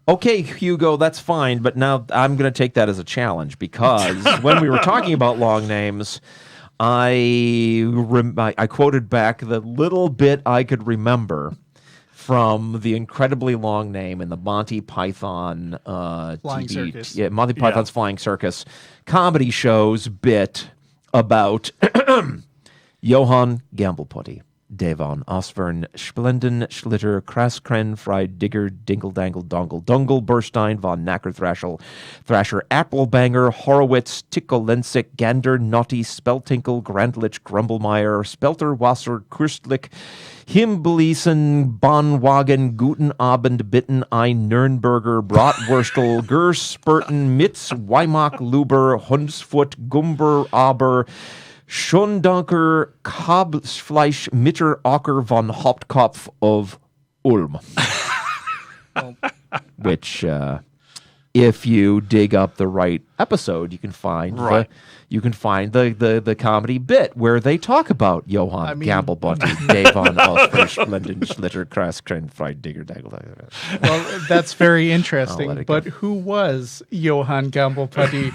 Okay, Hugo, that's fine, but now I'm going to take that as a challenge because when we were talking about long names, I quoted back the little bit I could remember from the incredibly long name in the Monty Python Flying Circus. Yeah, Monty Python's Flying Circus comedy shows bit about Johann Gambolputty, Devon, Ausfern, Schplenden, Schlitter, crasscrenbon, digger, dingle, dangle, dongle, burstein, von knacker, thrasher, applebanger, horowitz, ticolensic, gander, knotty, spelltinkle, grandlich, grumblemeyer, spelterwasser, kurstlich, himbleeisen, bahnwagen, gutenabend, bitten, Nürnberger, Bratwurstel, Spurten, Mitz, Weimach, Luber, Hundsfoot, Gumber, Aber, Schundunker, Kabelfleisch, Mitter, Ocker von Hautkopf of Ulm. which if you dig up the right episode, you can find the comedy bit where they talk about Johann Gambolputty, Dave von Ausfern, schplenden, schlitter, crasscrenbon, digger, dangle. Well, that's very interesting. let it But go. who was Johann Gambolputty,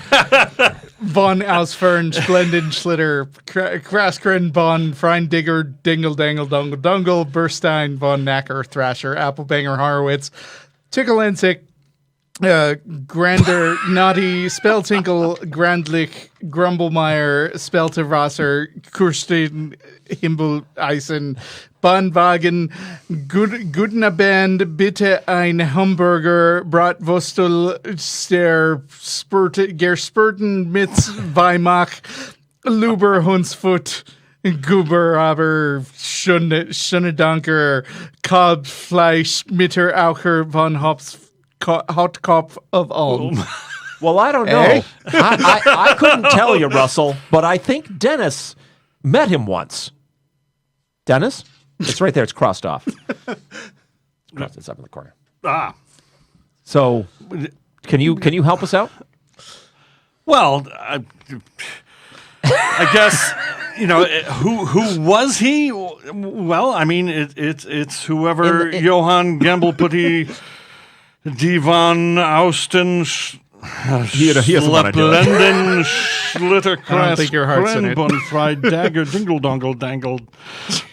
von Ausfern, schplenden, schlitter, crasscrenbon, freien digger, dingle, dangle, dongle, dungle, burstein, von knacker, thrasher, applebanger, horowitz, ticolensic, grander, knotty, spelltinkle, grandlich, grumblemeyer, spelterwasser, kurstlich, himbleeisen, bahnwagen, gutenabend, bitte ein Hamburger, Bratwurstel, Gerspurten mit Weimach, Luber, Hunsfoot, Guber, aber Schönedanker, Kalbfleisch, Mitter, Aucher, von Hautkopf of Ulm. Well, I don't know. I couldn't tell you, Russell, but I think Dennis met him once. Dennis? It's right there. It's crossed off. It's up in the corner. Ah. So, can you help us out? Well, I guess who was he? Well, I mean it's whoever Johann Gambolputty, Divan Austen, He doesn't want to do it. schplenden, schlitter, I don't think your heart's in it. crasscrenbon, fried dagger, dingle, dongle, dangle,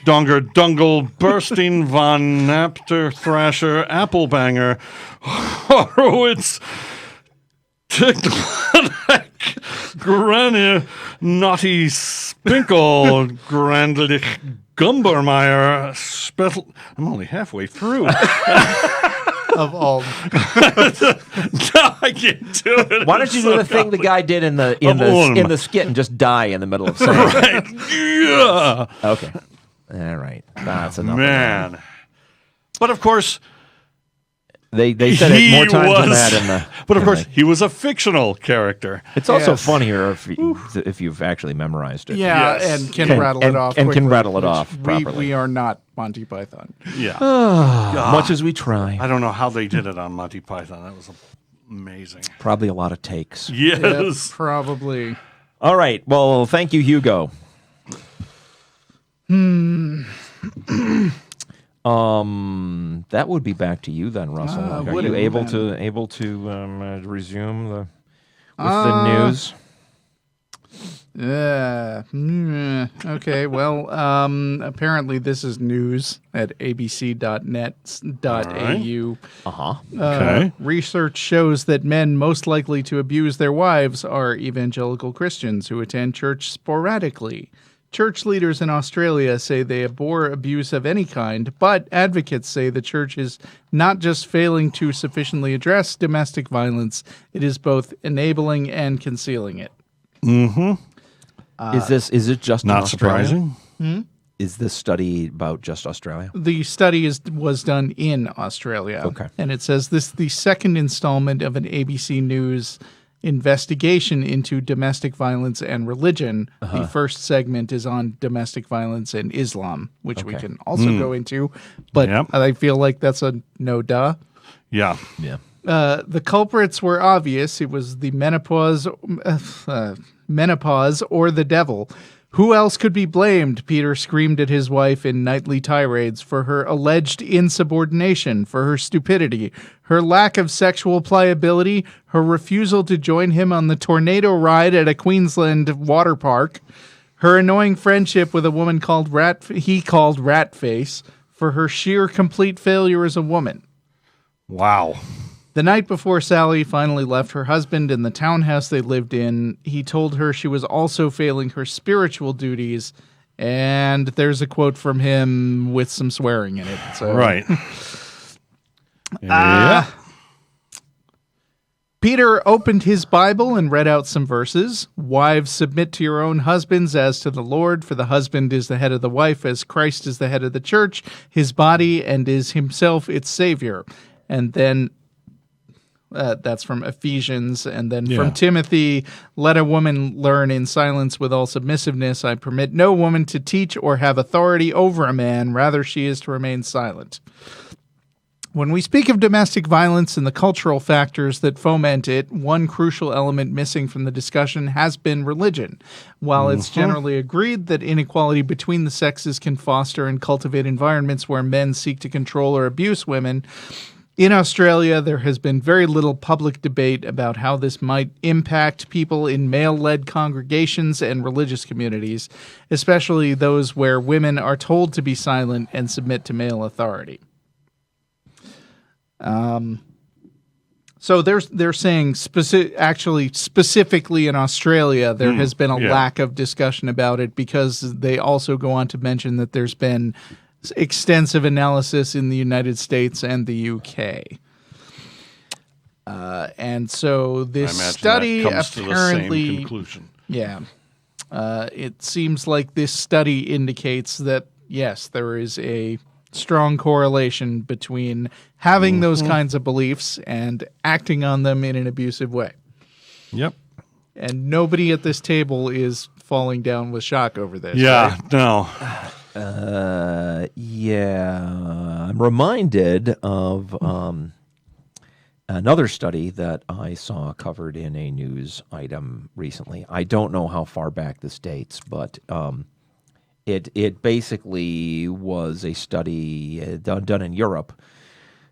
donger, dungle, burstein, von napter, thrasher, applebanger, horowitz, ticolensic, grandlich, knotty, spinkle, grandlich, gumblemeyer, I'm only halfway through. Of Ulm. No, I can't do it. Why don't you do the thing the guy did in the skit and just die in the middle of saying it? Yeah. Okay. All right. That's enough. Man. But of course, They said it more times than that in the. But of in course, the- he was a fictional character. it's also Yes. funnier if you've actually memorized it. Yeah, Yes. and can rattle it off. and can quickly, rattle it which off properly. We are not Monty Python. Yeah. Much as we try. I don't know how they did it on Monty Python. That was amazing. Probably a lot of takes. Yes. Yep, probably. All right. Well, thank you, Hugo. That would be back to you then, Russell. Are would you it able then? to resume the news? Okay, well, apparently this is news at abc.net.au. Okay. Research shows that men most likely to abuse their wives are evangelical Christians who attend church sporadically. Church leaders in Australia say they abhor abuse of any kind, but advocates say the church is not just failing to sufficiently address domestic violence, it is both enabling and concealing it. Is it just in Not Australia? surprising. Is this study about just Australia? The study was done in Australia. Okay. And it says this is the second installment of an ABC News investigation into domestic violence and religion. The first segment is on domestic violence and Islam, which we can also go into. But Yep. I feel like that's a no-duh. Yeah. Yeah. The culprits were obvious. It was the menopause or the devil. Who else could be blamed? Peter screamed at his wife in nightly tirades for her alleged insubordination, for her stupidity, her lack of sexual pliability, her refusal to join him on the tornado ride at a Queensland water park, her annoying friendship with a woman called Ratface, for her sheer complete failure as a woman. Wow. The night before Sally finally left her husband in the townhouse they lived in, he told her she was also failing her spiritual duties, and there's a quote from him with some swearing in it. So. Right. Yeah. Peter opened his Bible and read out some verses. Wives, submit to your own husbands as to the Lord, for the husband is the head of the wife, as Christ is the head of the church, his body, and is himself its Savior. And then that's from Ephesians. And then from Timothy, let a woman learn in silence with all submissiveness. I permit no woman to teach or have authority over a man. Rather, she is to remain silent. When we speak of domestic violence and the cultural factors that foment it, one crucial element missing from the discussion has been religion. While it's generally agreed that inequality between the sexes can foster and cultivate environments where men seek to control or abuse women, in Australia there has been very little public debate about how this might impact people in male-led congregations and religious communities, especially those where women are told to be silent and submit to male authority. So they're saying specifically in Australia, there has been a lack of discussion about it, because they also go on to mention that there's been extensive analysis in the United States and the UK. And so this study that comes apparently, to the same conclusion. yeah, it seems like this study indicates that, yes, there is a strong correlation between having those kinds of beliefs and acting on them in an abusive way. Yep. And nobody at this table is falling down with shock over this. Yeah, right? no. I'm reminded of another study that I saw covered in a news item recently. I don't know how far back this dates, but it basically was a study done in Europe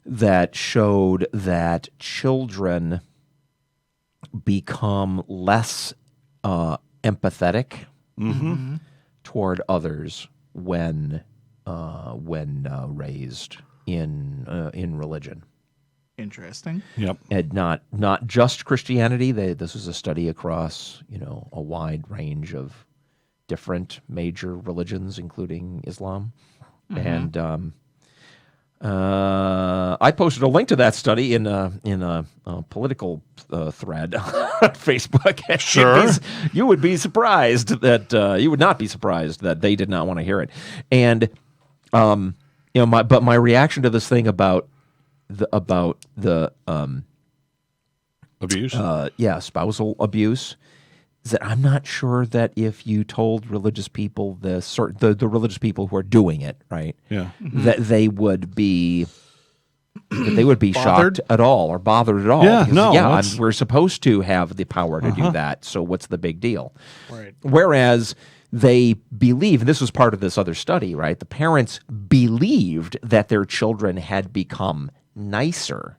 that showed that children become less empathetic toward others when raised in religion. Interesting. Yep. And not just Christianity. This was a study across a wide range of different major religions, including Islam. And I posted a link to that study in a political thread on Facebook. Sure. You would be surprised that you would not be surprised that they did not want to hear it. And my reaction to this thing about the Abuse? Spousal abuse, is that I'm not sure that if you told religious people the religious people who are doing it, right? Yeah. That they would be shocked at all or bothered at all. Yeah, Because, no, we're supposed to have the power to do that. So what's the big deal? Right. Whereas they believe, and this was part of this other study, right? The parents believed that their children had become nicer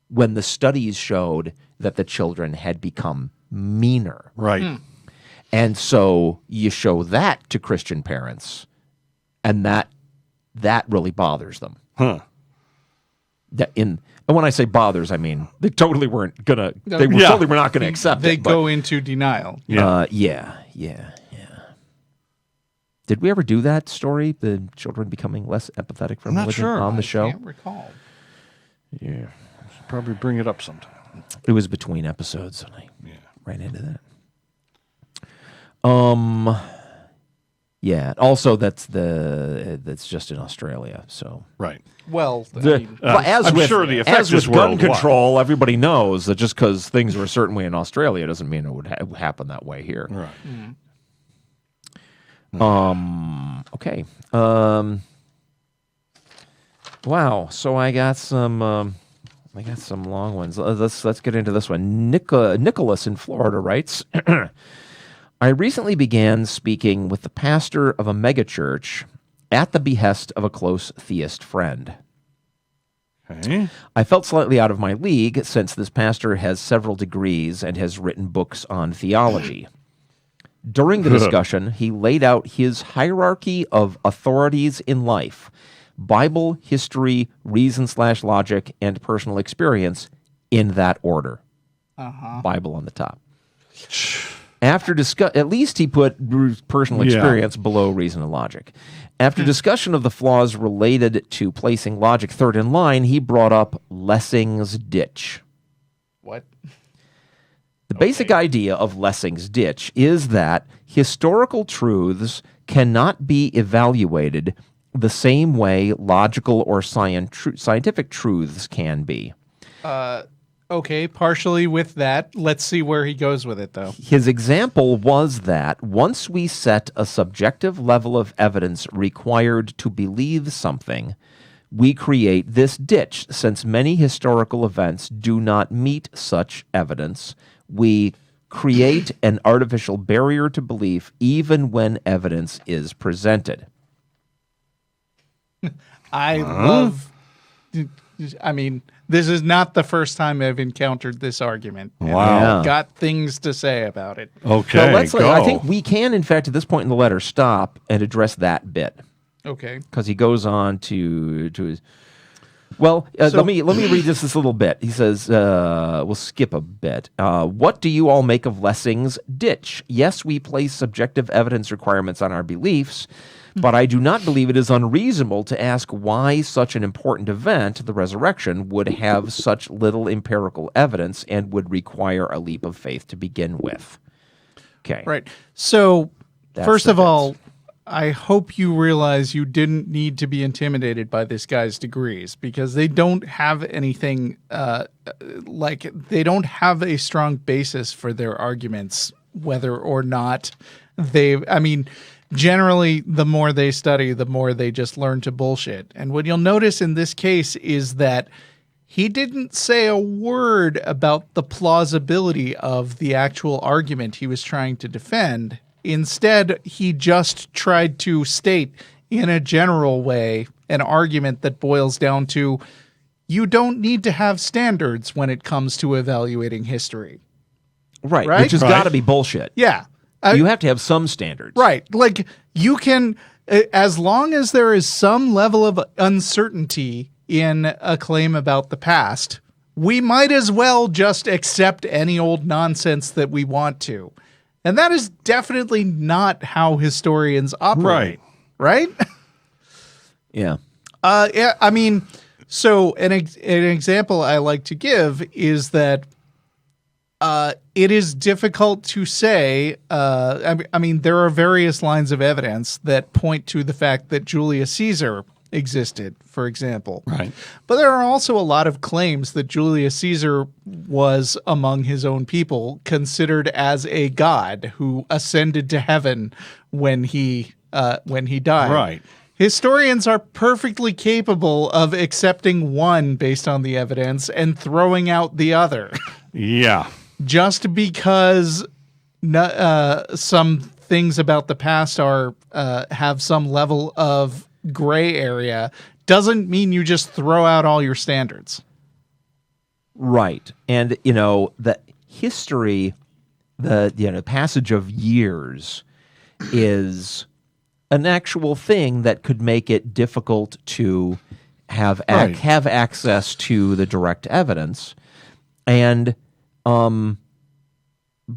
when the studies showed that the children had become meaner. Right. And so you show that to Christian parents, and that really bothers them. Huh. And when I say bothers, I mean they totally weren't gonna. They totally were not gonna accept They it. go into denial. Yeah. Did we ever do that story? The children becoming less empathetic from I'm not religion sure. on the I show? can't recall. Yeah, Probably bring it up sometime. it was between episodes, and I ran into that. Yeah. Also, that's just in Australia. So Right. Well, as I'm with, sure the effect as with is gun worldwide. control, everybody knows that just because things were a certain way in Australia doesn't mean it would happen that way here. Right. Okay. Wow. So I got some long ones. Let's get into this one. Nicholas in Florida writes, I recently began speaking with the pastor of a megachurch at the behest of a close theist friend. Okay. I felt slightly out of my league since this pastor has several degrees and has written books on theology. During the discussion, he laid out his hierarchy of authorities in life: Bible, history, reason/logic, and personal experience in that order. Bible on the top. After at least he put personal experience below reason and logic. After discussion of the flaws related to placing logic third in line, he brought up Lessings Ditch. what? The basic idea of Lessings Ditch is that historical truths cannot be evaluated the same way logical or scientific truths can be. Okay, partially with that. Let's see where he goes with it, though. His example was that once we set a subjective level of evidence required to believe something, we create this ditch. Since many historical events do not meet such evidence, we create an artificial barrier to belief even when evidence is presented. I love. I mean, this is not the first time I've encountered this argument. And Wow. I've got things to say about it. Okay, So go. I think we can, in fact, at this point in the letter, stop and address that bit. Okay. Because he goes on to his. Well, let me read this little bit. He says, we'll skip a bit. What do you all make of Lessings Ditch? Yes, we place subjective evidence requirements on our beliefs, but I do not believe it is unreasonable to ask why such an important event, the resurrection, would have such little empirical evidence and would require a leap of faith to begin with. Okay. Right. So, That's first the of all, bits. I hope you realize you didn't need to be intimidated by this guy's degrees, because they don't have anything they don't have a strong basis for their arguments, whether or not generally, the more they study, the more they just learn to bullshit. And what you'll notice in this case is that he didn't say a word about the plausibility of the actual argument he was trying to defend. Instead, he just tried to state in a general way an argument that boils down to you don't need to have standards when it comes to evaluating history. Right. Right? Which has got to be bullshit. Yeah. You have to have some standards. Right. Like, you can, as long as there is some level of uncertainty in a claim about the past, we might as well just accept any old nonsense that we want to. And that is definitely not how historians operate. Right? Yeah. Yeah, I mean, so an example I like to give is that it is difficult to say. I mean, there are various lines of evidence that point to the fact that Julius Caesar existed, for example. Right. But there are also a lot of claims that Julius Caesar was, among his own people, considered as a god who ascended to heaven when he died. Right. Historians are perfectly capable of accepting one based on the evidence and throwing out the other. Yeah. Just because some things about the past are have some level of gray area doesn't mean you just throw out all your standards. Right. And, the history, the passage of years is an actual thing that could make it difficult to have have access to the direct evidence. And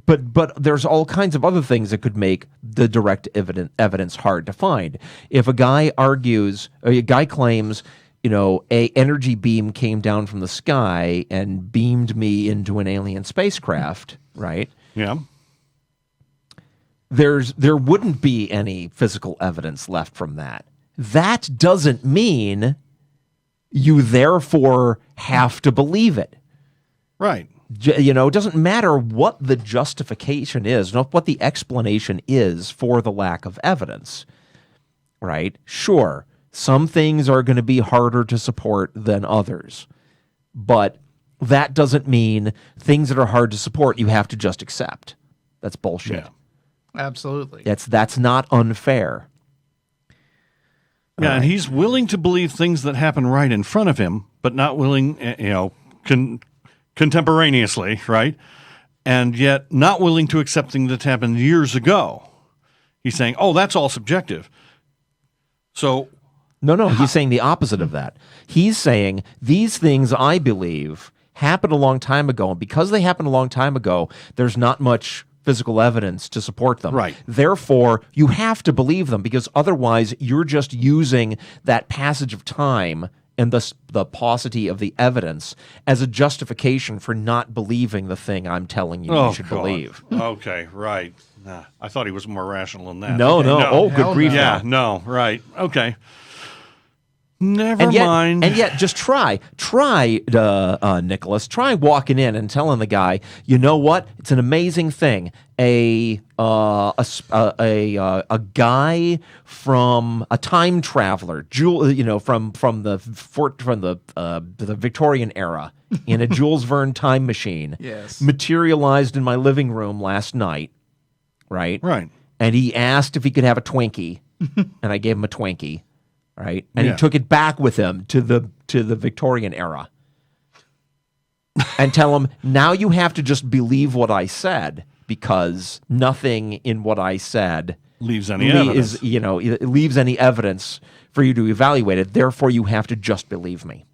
but there's all kinds of other things that could make the direct evidence hard to find. If a guy argues, or a guy claims, a energy beam came down from the sky and beamed me into an alien spacecraft, right? Yeah. There wouldn't be any physical evidence left from that. That doesn't mean you therefore have to believe it. Right. It doesn't matter what the justification is, not what the explanation is for the lack of evidence, right? Sure, some things are going to be harder to support than others, but that doesn't mean things that are hard to support you have to just accept. That's bullshit. Yeah. Absolutely. That's not unfair. Yeah, and he's willing to believe things that happen right in front of him, but not willing, contemporaneously, right? And yet not willing to accept things that happened years ago. He's saying, oh, that's all subjective. So... No, he's saying the opposite of that. He's saying, these things, I believe, happened a long time ago, and because they happened a long time ago, there's not much physical evidence to support them. Right. Therefore, you have to believe them, because otherwise you're just using that passage of time and the paucity of the evidence as a justification for not believing the thing I'm telling you you should believe. Okay, right. Nah, I thought he was more rational than that. No. Oh, good grief. Yeah, no, right. Okay. Never mind. And yet, just try, Nicholas. Try walking in and telling the guy, you know what? It's an amazing thing. A guy from a time traveler, from the Victorian era, in a Jules Verne time machine, Yes. materialized in my living room last night, right? Right. And he asked if he could have a Twinkie, and I gave him a Twinkie. Right, and Yeah. he took it back with him to the Victorian era, and tell him now you have to just believe what I said because nothing in what I said Leaves any evidence. leaves any evidence for you to evaluate it. Therefore, you have to just believe me.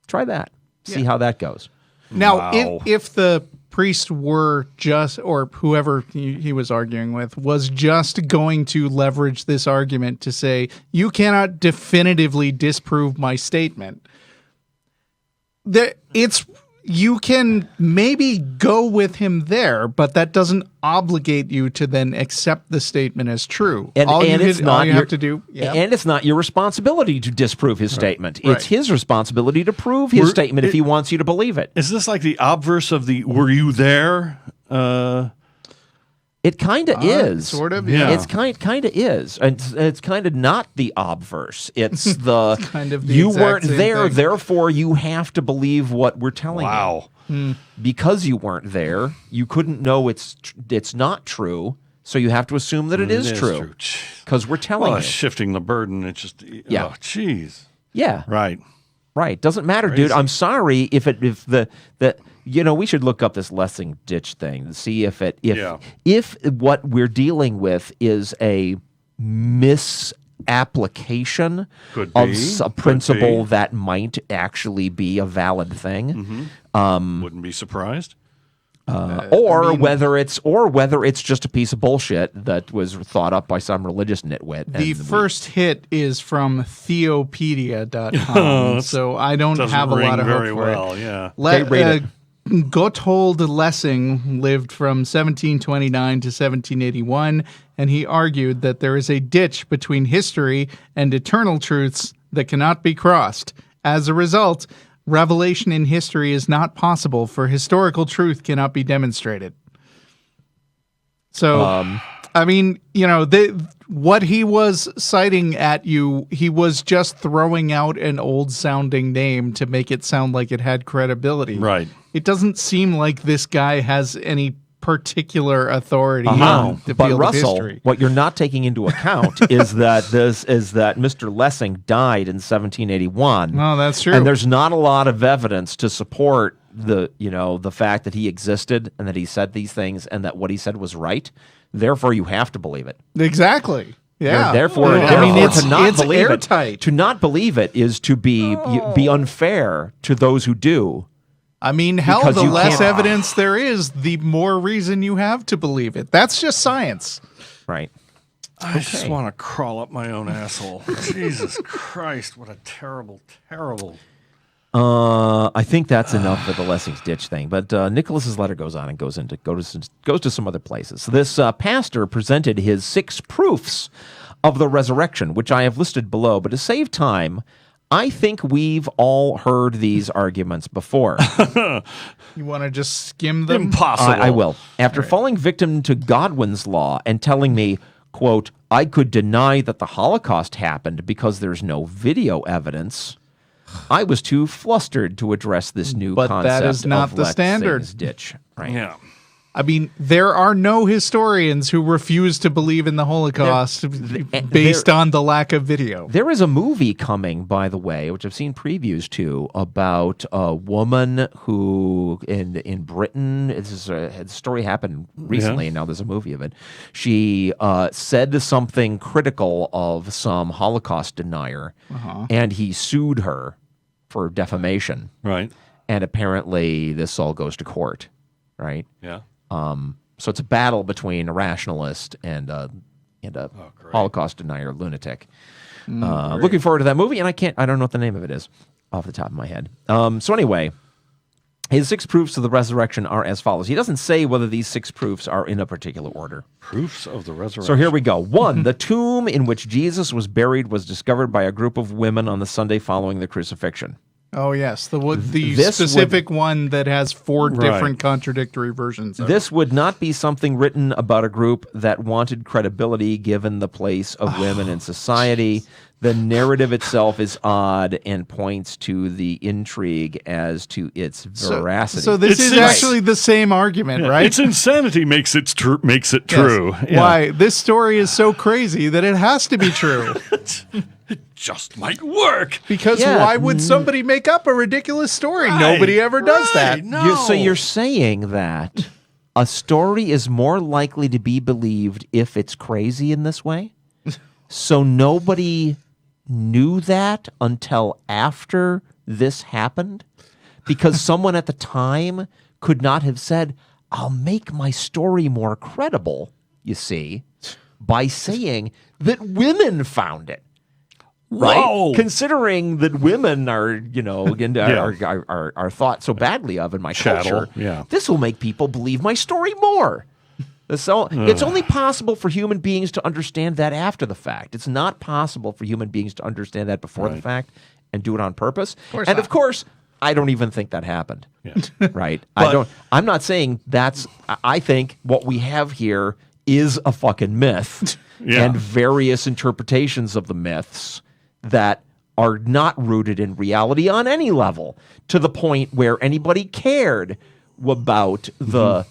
Try that. See how that goes. Now, Wow. if the priest were just, or whoever he was arguing with, was just going to leverage this argument to say, you cannot definitively disprove my statement, you can maybe go with him there, but that doesn't obligate you to then accept the statement as true. And it's not have to do. Yeah. And it's not your responsibility to disprove his statement. Right. It's his responsibility to prove his statement if he wants you to believe it. Is this like the obverse of the "Were you there"? It kind of is. Sort of, Yeah. It's kind of is. And it's kind of not the obverse. It's the kind of the you exact weren't same there, thing. therefore you have to believe what we're telling you. Wow. Because you weren't there, you couldn't know it's not true, so you have to assume that it is true. Because we're telling Well, you. shifting the burden. It's just Yeah. Oh, jeez. Yeah. Right. Right. Doesn't matter, dude. I'm sorry if we should look up this Lessings Ditch thing to see if what we're dealing with is a misapplication Could of be. a Could principle be. that might actually be a valid thing. Wouldn't be surprised. Or whether it's just a piece of bullshit that was thought up by some religious nitwit. The first hit is from theopedia.com, so I don't Doesn't have a ring lot of hope very for well. it. Yeah. Okay, read it. Gotthold Lessing lived from 1729 to 1781, and he argued that there is a ditch between history and eternal truths that cannot be crossed. As a result, revelation in history is not possible, for historical truth cannot be demonstrated. So, I mean, what he was citing at you, he was just throwing out an old-sounding name to make it sound like it had credibility. Right. It doesn't seem like this guy has any particular authority in the But field Russell, of history. what you're not taking into account is that Mr. Lessing died in 1781. Oh, that's true. And there's not a lot of evidence to support the fact that he existed and that he said these things and that what he said was right. Therefore, you have to believe it. Exactly. Yeah. Therefore, it's to not believe airtight. it, to not believe it is to be unfair to those who do. I mean, hell, Because the you less can't- evidence there is, the more reason you have to believe it. That's just science. Right. I just want to crawl up my own asshole. Jesus Christ! What a terrible, terrible. I think that's enough for the Lessings Ditch thing. But Nicholas's letter goes on and goes to some other places. So this pastor presented his 6 proofs of the resurrection, which I have listed below. But to save time, I think we've all heard these arguments before. You want to just skim them? Impossible. I will. After falling victim to Godwin's law and telling me, quote, I could deny that the Holocaust happened because there's no video evidence, I was too flustered to address this new But concept that is not of the standard. Lessings Ditch. Right. Yeah. I mean, there are no historians who refuse to believe in the Holocaust based on the lack of video. There is a movie coming, by the way, which I've seen previews to, about a woman who in Britain, the story happened recently, and now there's a movie of it. She said something critical of some Holocaust denier, and he sued her for defamation. Right. And apparently this all goes to court, right? Yeah. So it's a battle between a rationalist and a Holocaust denier lunatic. Looking forward to that movie, and I don't know what the name of it is off the top of my head. So anyway, His 6 proofs of the resurrection are as follows. He doesn't say whether these 6 proofs are in a particular order. Proofs of the resurrection. So here we go. 1, the tomb in which Jesus was buried was discovered by a group of women on the Sunday following the crucifixion. Oh, yes. The This specific one that has 4 Right. different contradictory versions of This would not be something written about a group that wanted credibility given the place of women in society. The narrative itself is odd and points to the intrigue as to its veracity. So this It's is ins- actually the same argument, Yeah, right? Its insanity makes it true. Yes. Yeah. Why? This story is so crazy that it has to be true. Just might work. Because Yeah. why would somebody make up a ridiculous story? Nobody ever does that. No. So you're saying that a story is more likely to be believed if it's crazy in this way? So nobody knew that until after this happened? Because someone at the time could not have said, I'll make my story more credible, you see, by saying that women found it. Right? Whoa. Considering that women are, again, Yeah. are thought so badly of in my Chattel, culture, yeah. this will make people believe my story more. So it's only possible for human beings to understand that after the fact. It's not possible for human beings to understand that before the fact and do it on purpose. Of course, I don't even think that happened. Yeah. Right? I'm not saying I think what we have here is a fucking myth Yeah. and various interpretations of the myths that are not rooted in reality on any level to the point where anybody cared about the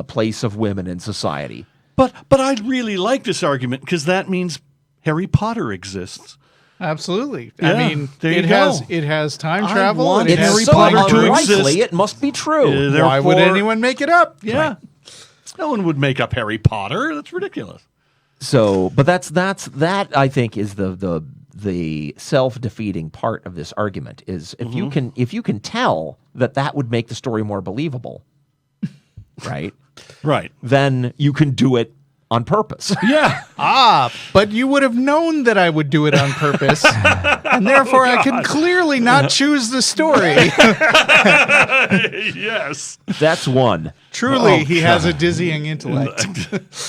place of women in society. But I really like this argument because that means Harry Potter exists. Absolutely. Yeah, I mean, there you it has time I travel. want And it Harry has It's so Potter to unlikely exist. it must be true. Why would Therefore- anyone make it up? Yeah. No one would make up Harry Potter. That's ridiculous. So, but that I think is the self-defeating part of this argument is if you can tell that would make the story more believable, right? Right. Then you can do it on purpose. Yeah. But you would have known that I would do it on purpose, and therefore I can clearly not choose the story. Yes. That's one. Truly, he has a dizzying intellect.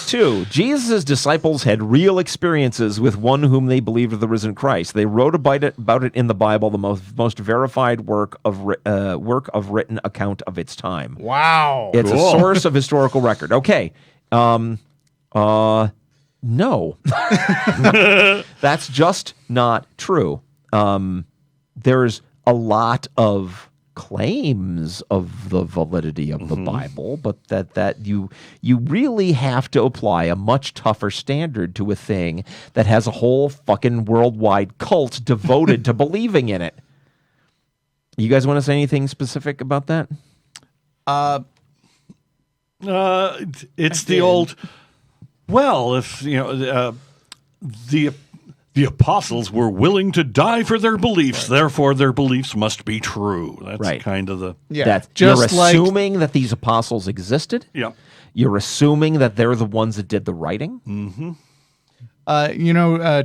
2, Jesus' disciples had real experiences with one whom they believed of the risen Christ. They wrote about it in the Bible, the most verified work of written account of its time. Wow. It's a source of historical record. Okay. No. That's just not true. There's a lot of claims of the validity of the Bible, but that you really have to apply a much tougher standard to a thing that has a whole fucking worldwide cult devoted to believing in it. You guys want to say anything specific about that? It's the old. Well, if the apostles were willing to die for their beliefs, therefore their beliefs must be true. That's Right. kind of the. Yeah, That just you're like assuming that these apostles existed. Yeah. You're assuming that they're the ones that did the writing.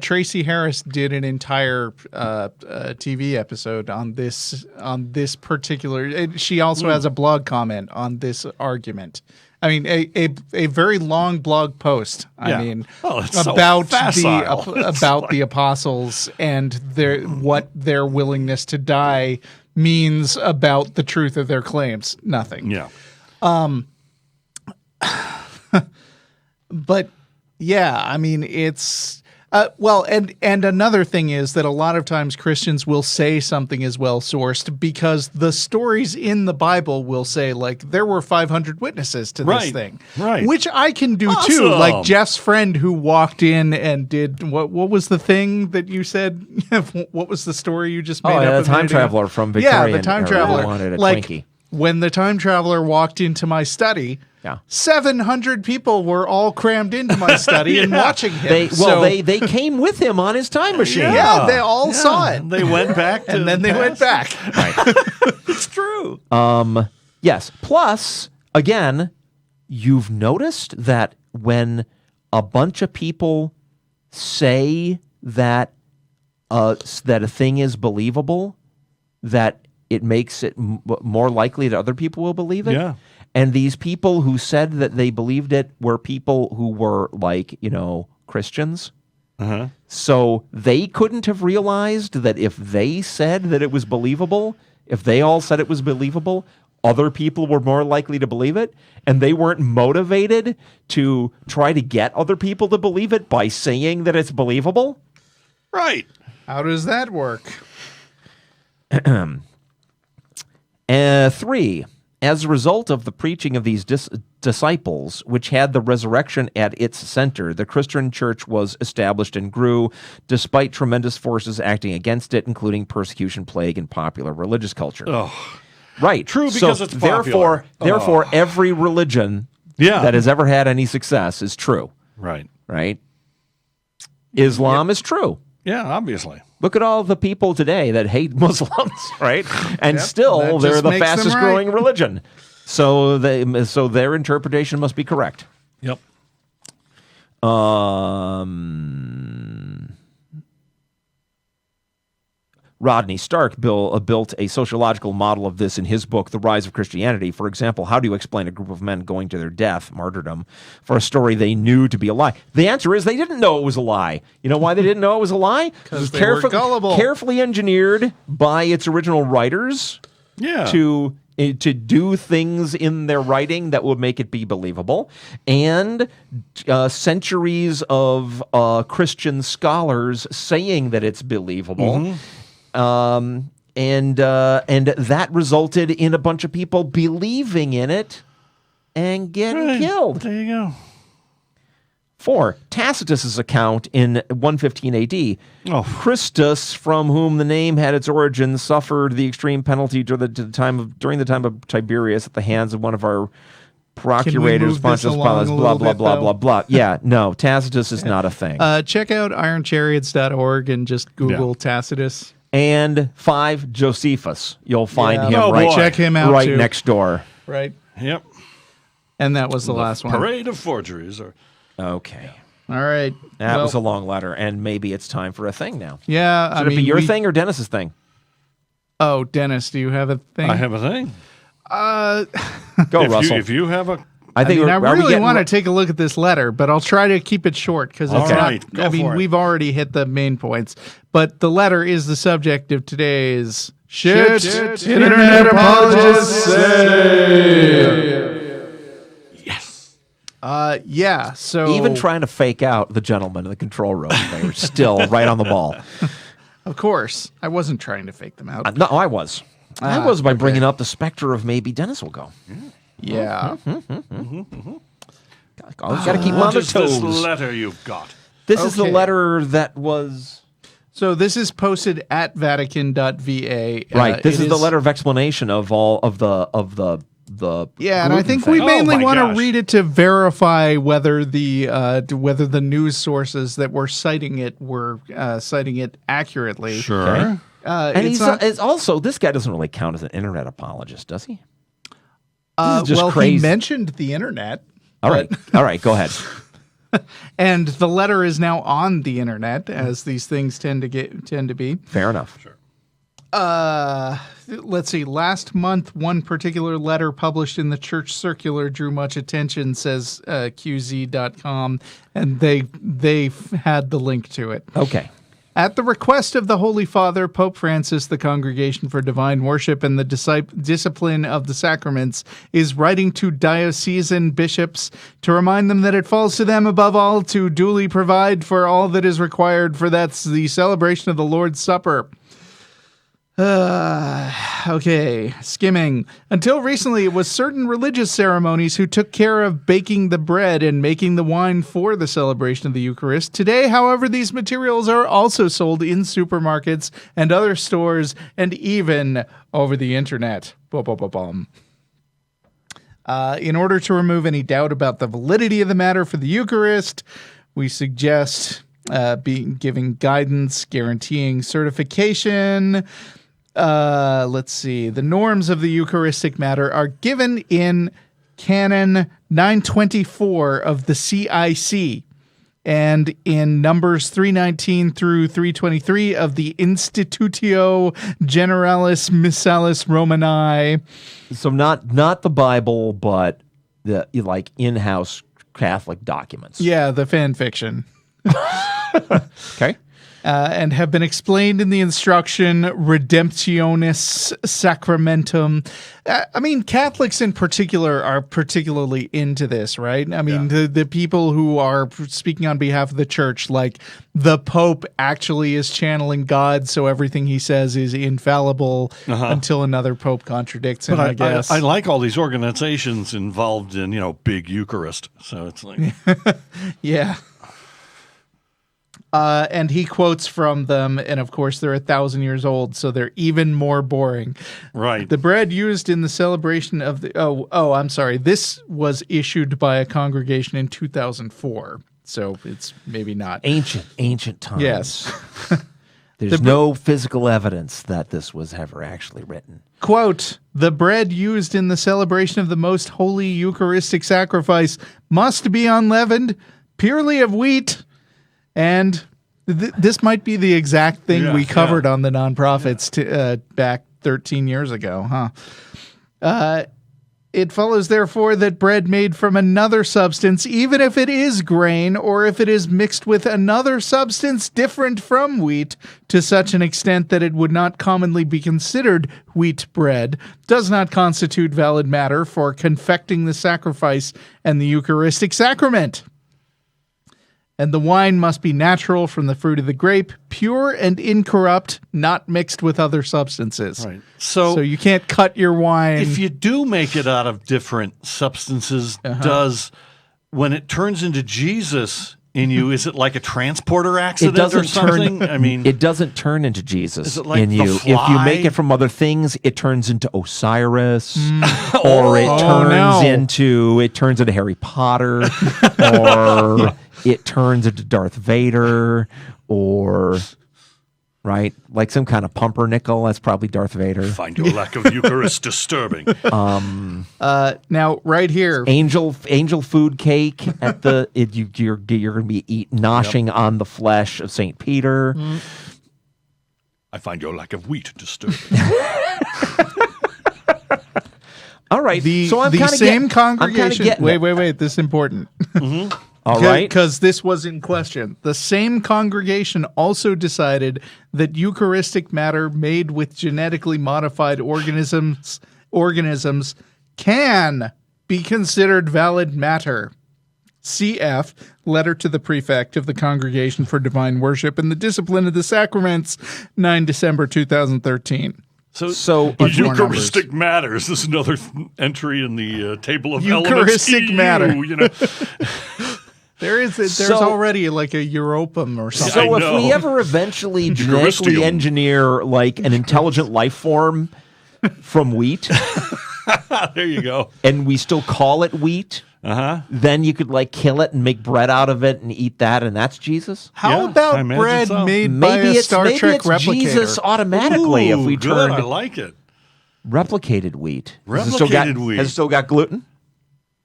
Tracy Harris did an entire TV episode on this particular. She also has a blog comment on this argument. I mean, a very long blog post. Yeah. I mean, Oh, it's so about facile. the apostles and what their willingness to die means about the truth of their claims. Nothing. Yeah. But yeah, I mean, it's and another thing is that a lot of times Christians will say something is well sourced because the stories in the Bible will say like there were 500 witnesses to this Right, thing, right. Which I can do too. Awesome. Like Jeff's friend who walked in and did what was the thing that you said? What was the story you just made up? the a time minute ago? traveler from Yeah, Victorian the time era traveler wanted a like, Twinkie. When the time traveler walked into my study, Yeah. 700 people were all crammed into my study and watching him. They came with him on his time machine. Yeah, they all saw it. They went back to And then the they went past. back. It's true. Yes. Plus, again, you've noticed that when a bunch of people say that a thing is believable, that it makes it more likely that other people will believe it. Yeah. And these people who said that they believed it were people who were like, Christians. Uh-huh. So they couldn't have realized that if they said that it was believable, if they all said it was believable, other people were more likely to believe it, and they weren't motivated to try to get other people to believe it by saying that it's believable. Right. How does that work? 3. As a result of the preaching of these disciples, which had the resurrection at its center, the Christian church was established and grew, despite tremendous forces acting against it, including persecution, plague, and popular religious culture. Oh. Right. True, because it's popular. Therefore, every religion that has ever had any success is true. Right. Right? Islam is true. Yeah, obviously. Look at all the people today that hate Muslims, right? And still, they're the fastest growing religion. So their interpretation must be correct. Yep. Rodney Stark built a sociological model of this in his book, The Rise of Christianity. For example, how do you explain a group of men going to their death, martyrdom, for a story they knew to be a lie? The answer is they didn't know it was a lie. You know why they didn't know it was a lie? Because they were gullible. Carefully engineered by its original writers to do things in their writing that would make it be believable, and centuries of Christian scholars saying that it's believable. Mm-hmm. And that resulted in a bunch of people believing in it and getting killed. There you go. 4. Tacitus's account in 115 AD. Christus, from whom the name had its origin, suffered the extreme penalty during the time of Tiberius at the hands of one of our procurators, Pontius Pilate, blah, blah, blah, blah, blah. Yeah, no, Tacitus is not a thing. Check out ironchariots.org and just Google Tacitus. And 5, Josephus. You'll find him check him out right too. Next door. Right. Yep. And that was the last one. Parade of forgeries. Okay. All right. That was a long letter, and maybe it's time for a thing now. Yeah. Should it be your thing or Dennis's thing? Oh, Dennis, do you have a thing? I have a thing. Go, Russell. If you have a... I really want to take a look at this letter, but I'll try to keep it short because it's not. We've already hit the main points, but the letter is the subject of today's shit. Internet apologists say. Yes. Yeah. So even trying to fake out the gentleman in the control room, they were still right on the ball. Of course, I wasn't trying to fake them out. No, I was. I was by bringing up the specter of maybe Dennis will go. Yeah. Got to keep on their toes. What is this letter you've got? This is the letter that was... So this is posted at Vatican.va. Right. This is the letter of explanation of all of the yeah, and I think we mainly want to read it to verify whether the news sources that were citing it were citing it accurately. Sure. Okay. And it's also, this guy doesn't really count as an internet apologist, does he? He mentioned the internet. All right, go ahead. And the letter is now on the internet, as these things tend to be. Fair enough. Sure. Let's see. Last month, one particular letter published in the Church Circular drew much attention, says QZ.com, and they had the link to it. Okay. At the request of the Holy Father, Pope Francis, the Congregation for Divine Worship and the Discipline of the Sacraments is writing to diocesan bishops to remind them that it falls to them above all to duly provide for all that is required for that's the celebration of the Lord's Supper. Okay, skimming. Until recently, it was certain religious ceremonies who took care of baking the bread and making the wine for the celebration of the Eucharist. Today, however, these materials are also sold in supermarkets and other stores and even over the internet. In order to remove any doubt about the validity of the matter for the Eucharist, we suggest giving guidance, guaranteeing certification. Let's see. The norms of the Eucharistic matter are given in Canon 924 of the CIC. And in Numbers 319 through 323 of the Institutio Generalis Missalis Romani. So not the Bible, but the like in-house Catholic documents. Yeah, the fan fiction. Okay. And have been explained in the instruction Redemptionis Sacramentum. I mean, Catholics in particular are particularly into this, right? I mean, the people who are speaking on behalf of the church, like the Pope actually is channeling God, so everything he says is infallible until another Pope contradicts him, I guess. I like all these organizations involved in, big Eucharist. So it's like... Yeah. And he quotes from them, and of course they're 1,000 years old, so they're even more boring. Right. The bread used in the celebration of the... Oh, I'm sorry. This was issued by a congregation in 2004, so it's maybe not... Ancient times. Yes. There's no physical evidence that this was ever actually written. Quote, the bread used in the celebration of the most holy Eucharistic sacrifice must be unleavened, purely of wheat... And this might be the exact thing we covered on the nonprofits back 13 years ago, huh? It follows, therefore, that bread made from another substance, even if it is grain or if it is mixed with another substance different from wheat to such an extent that it would not commonly be considered wheat bread, does not constitute valid matter for confecting the sacrifice and the Eucharistic sacrament. And the wine must be natural from the fruit of the grape, pure and incorrupt, not mixed with other substances. Right. So you can't cut your wine. If you do make it out of different substances, when it turns into Jesus in you, is it like a transporter accident or something? It doesn't turn into Jesus like in you. Fly? If you make it from other things, it turns into Osiris, or it turns into Harry Potter, or it turns into Darth Vader, or right, like some kind of pumpernickel. That's probably Darth Vader. Find your lack of Eucharist disturbing. Now, right here, Angel food cake at the you're going to be noshing on the flesh of Saint Peter. I find your lack of wheat disturbing. All right, so I'm the same congregation. Wait, this is important. All right. Because this was in question. The same congregation also decided that Eucharistic matter made with genetically modified organisms can be considered valid matter. CF, letter to the prefect of the Congregation for Divine Worship and the Discipline of the Sacraments, 9 December 2013. So Eucharistic matters. This is another entry in the table of Eucharistic elements. matter. There's already like a Europum or something. So if we ever eventually genetically engineer like an intelligent life form from wheat, there you go, and we still call it wheat, then you could like kill it and make bread out of it and eat that, and that's Jesus. How about bread made by a Star Trek replicator? Jesus automatically. If we turn, I like it. Replicated wheat. Wheat. Has it still got gluten?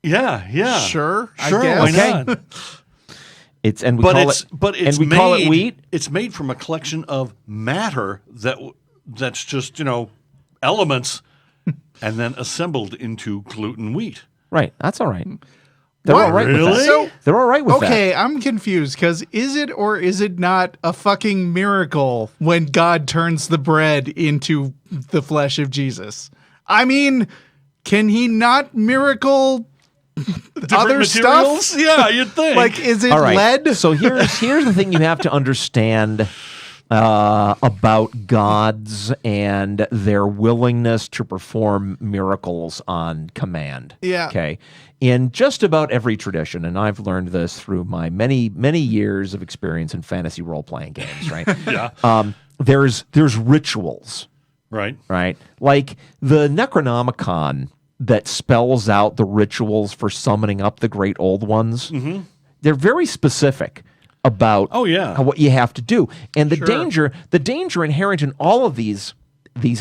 Yeah. Sure. I guess. Why not? We call it wheat. It's made from a collection of matter that's just elements, and then assembled into gluten wheat. Right. That's all right. They're all right with that. They're all right with that. Okay, I'm confused because is it or is it not a fucking miracle when God turns the bread into the flesh of Jesus? I mean, can he not miracle other materials? stuff? Yeah, you'd think. Like, is it lead? So here's the thing you have to understand about gods and their willingness to perform miracles on command. Yeah. Okay. In just about every tradition, and I've learned this through my many, many years of experience in fantasy role-playing games, right? Yeah. There's rituals. Right. Right. Like the Necronomicon that spells out the rituals for summoning up the great old ones. Mm-hmm. They're very specific about what you have to do. And the danger inherent in all of these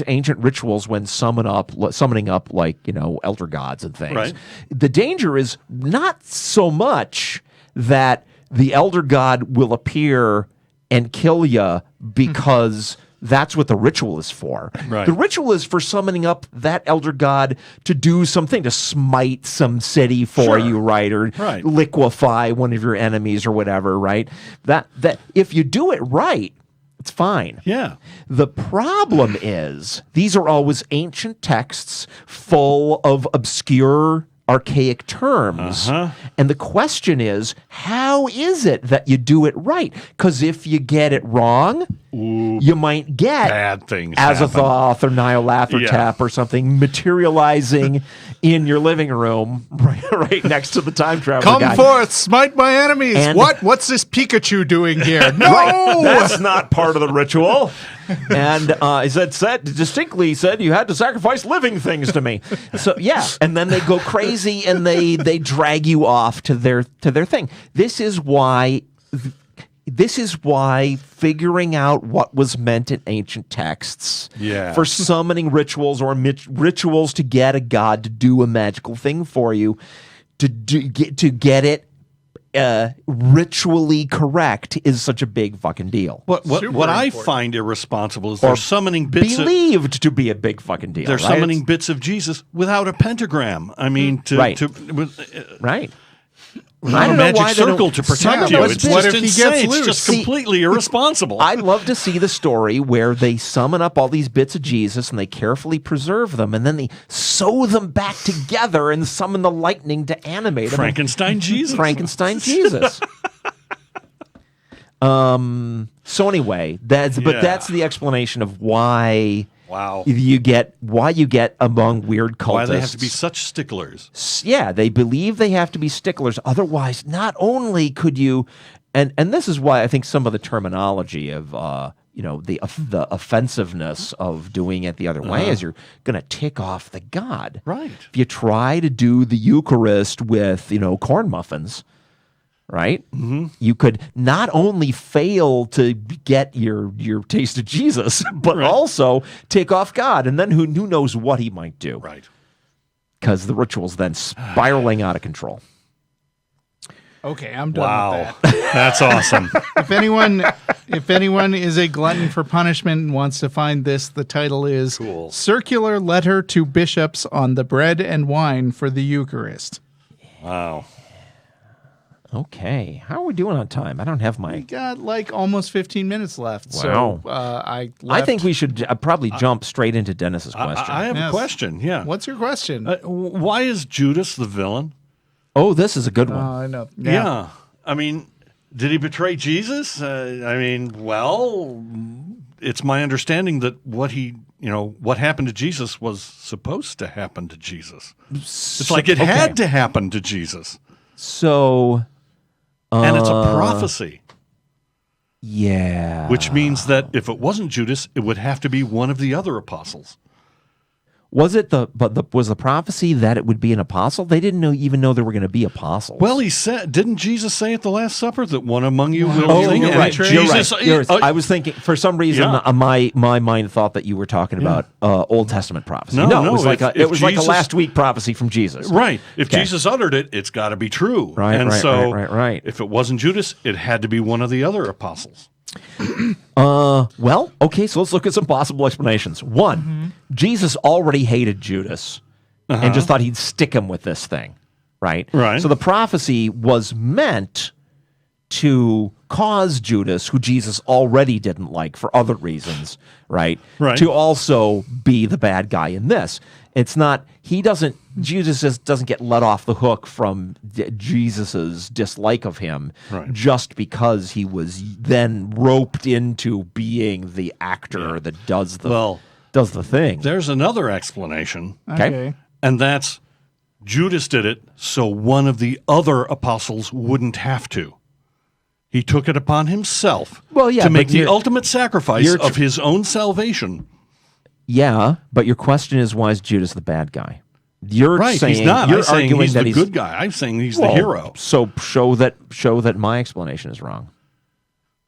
ancient rituals when summoning up like, elder gods and things. Right. The danger is not so much that the elder god will appear and kill you because that's what the ritual is for. Right. The ritual is for summoning up that elder god to do something, to smite some city for you, right? Or liquefy one of your enemies or whatever, right? That if you do it right, it's fine. Yeah. The problem is these are always ancient texts full of obscure, archaic terms. And the question is, how is it that you do it right? Because if you get it wrong, you might get bad things Azathoth or Nyarlathotep or something materializing in your living room right next to the time traveler guy. Come forth, smite my enemies. And- What's this Pikachu doing here? No! Right. That's not part of the ritual. And he distinctly said you had to sacrifice living things to me. So yeah, and then they go crazy and they drag you off to their thing. This is why figuring out what was meant in ancient texts for summoning rituals or rituals to get a god to do a magical thing for you, to get it ritually correct is such a big fucking deal. What I find irresponsible is they're summoning bits believed to be a big fucking deal. They're summoning bits of Jesus without a pentagram. I mean, right. Not a magic circle to protect you. It's what just if he insane. gets It's loose? just completely irresponsible. I'd love to see the story where they summon up all these bits of Jesus and they carefully preserve them and then they sew them back together and summon the lightning to animate them. Frankenstein Jesus. Frankenstein Jesus. So anyway, that's the explanation of why you get among weird cultists. Why they have to be such sticklers. Yeah, they believe they have to be sticklers. Otherwise, not only could you, and this is why I think some of the terminology of the offensiveness of doing it the other way is you're going to tick off the god. Right. If you try to do the Eucharist with corn muffins, right? Mm-hmm. You could not only fail to get your taste of Jesus, but also take off God, and then who knows what he might do? Right. Because the ritual's then spiraling out of control. Okay, I'm done with that. That's awesome. If anyone is a glutton for punishment and wants to find this, the title is Circular Letter to Bishops on the Bread and Wine for the Eucharist. Wow. Okay, how are we doing on time? I don't have my... We got like almost 15 minutes left. Wow. So I think we should probably jump straight into Dennis's question. I have a question, yeah. What's your question? Why is Judas the villain? Oh, this is a good one. I know. Yeah. I mean, did he betray Jesus? It's my understanding that what happened to Jesus was supposed to happen to Jesus. It's like it had to happen to Jesus. So... and it's a prophecy. Yeah. Which means that if it wasn't Judas, it would have to be one of the other apostles. Was the prophecy that it would be an apostle? They didn't even know there were going to be apostles. Well, didn't Jesus say at the Last Supper that one among you will you're right. Jesus, You're right. I was thinking, for some reason, my mind thought that you were talking about Old Testament prophecy. No, it was like a last week prophecy from Jesus. Right. If Jesus uttered it, it's got to be true. Right. If it wasn't Judas, it had to be one of the other apostles. Well, okay, so let's look at some possible explanations. One, Jesus already hated Judas and just thought he'd stick him with this thing, right? Right. So the prophecy was meant to cause Judas, who Jesus already didn't like for other reasons, right? To also be the bad guy in this. It's not, Judas doesn't get let off the hook from Jesus's dislike of him just because he was then roped into being the actor that does the thing. There's another explanation. Okay. And that's Judas did it so one of the other apostles wouldn't have to. He took it upon himself to make the ultimate sacrifice of his own salvation. Yeah, but your question is, why is Judas the bad guy? You're saying he's not. You're I'm saying arguing he's that the good guy. I'm saying he's the hero. So show that my explanation is wrong.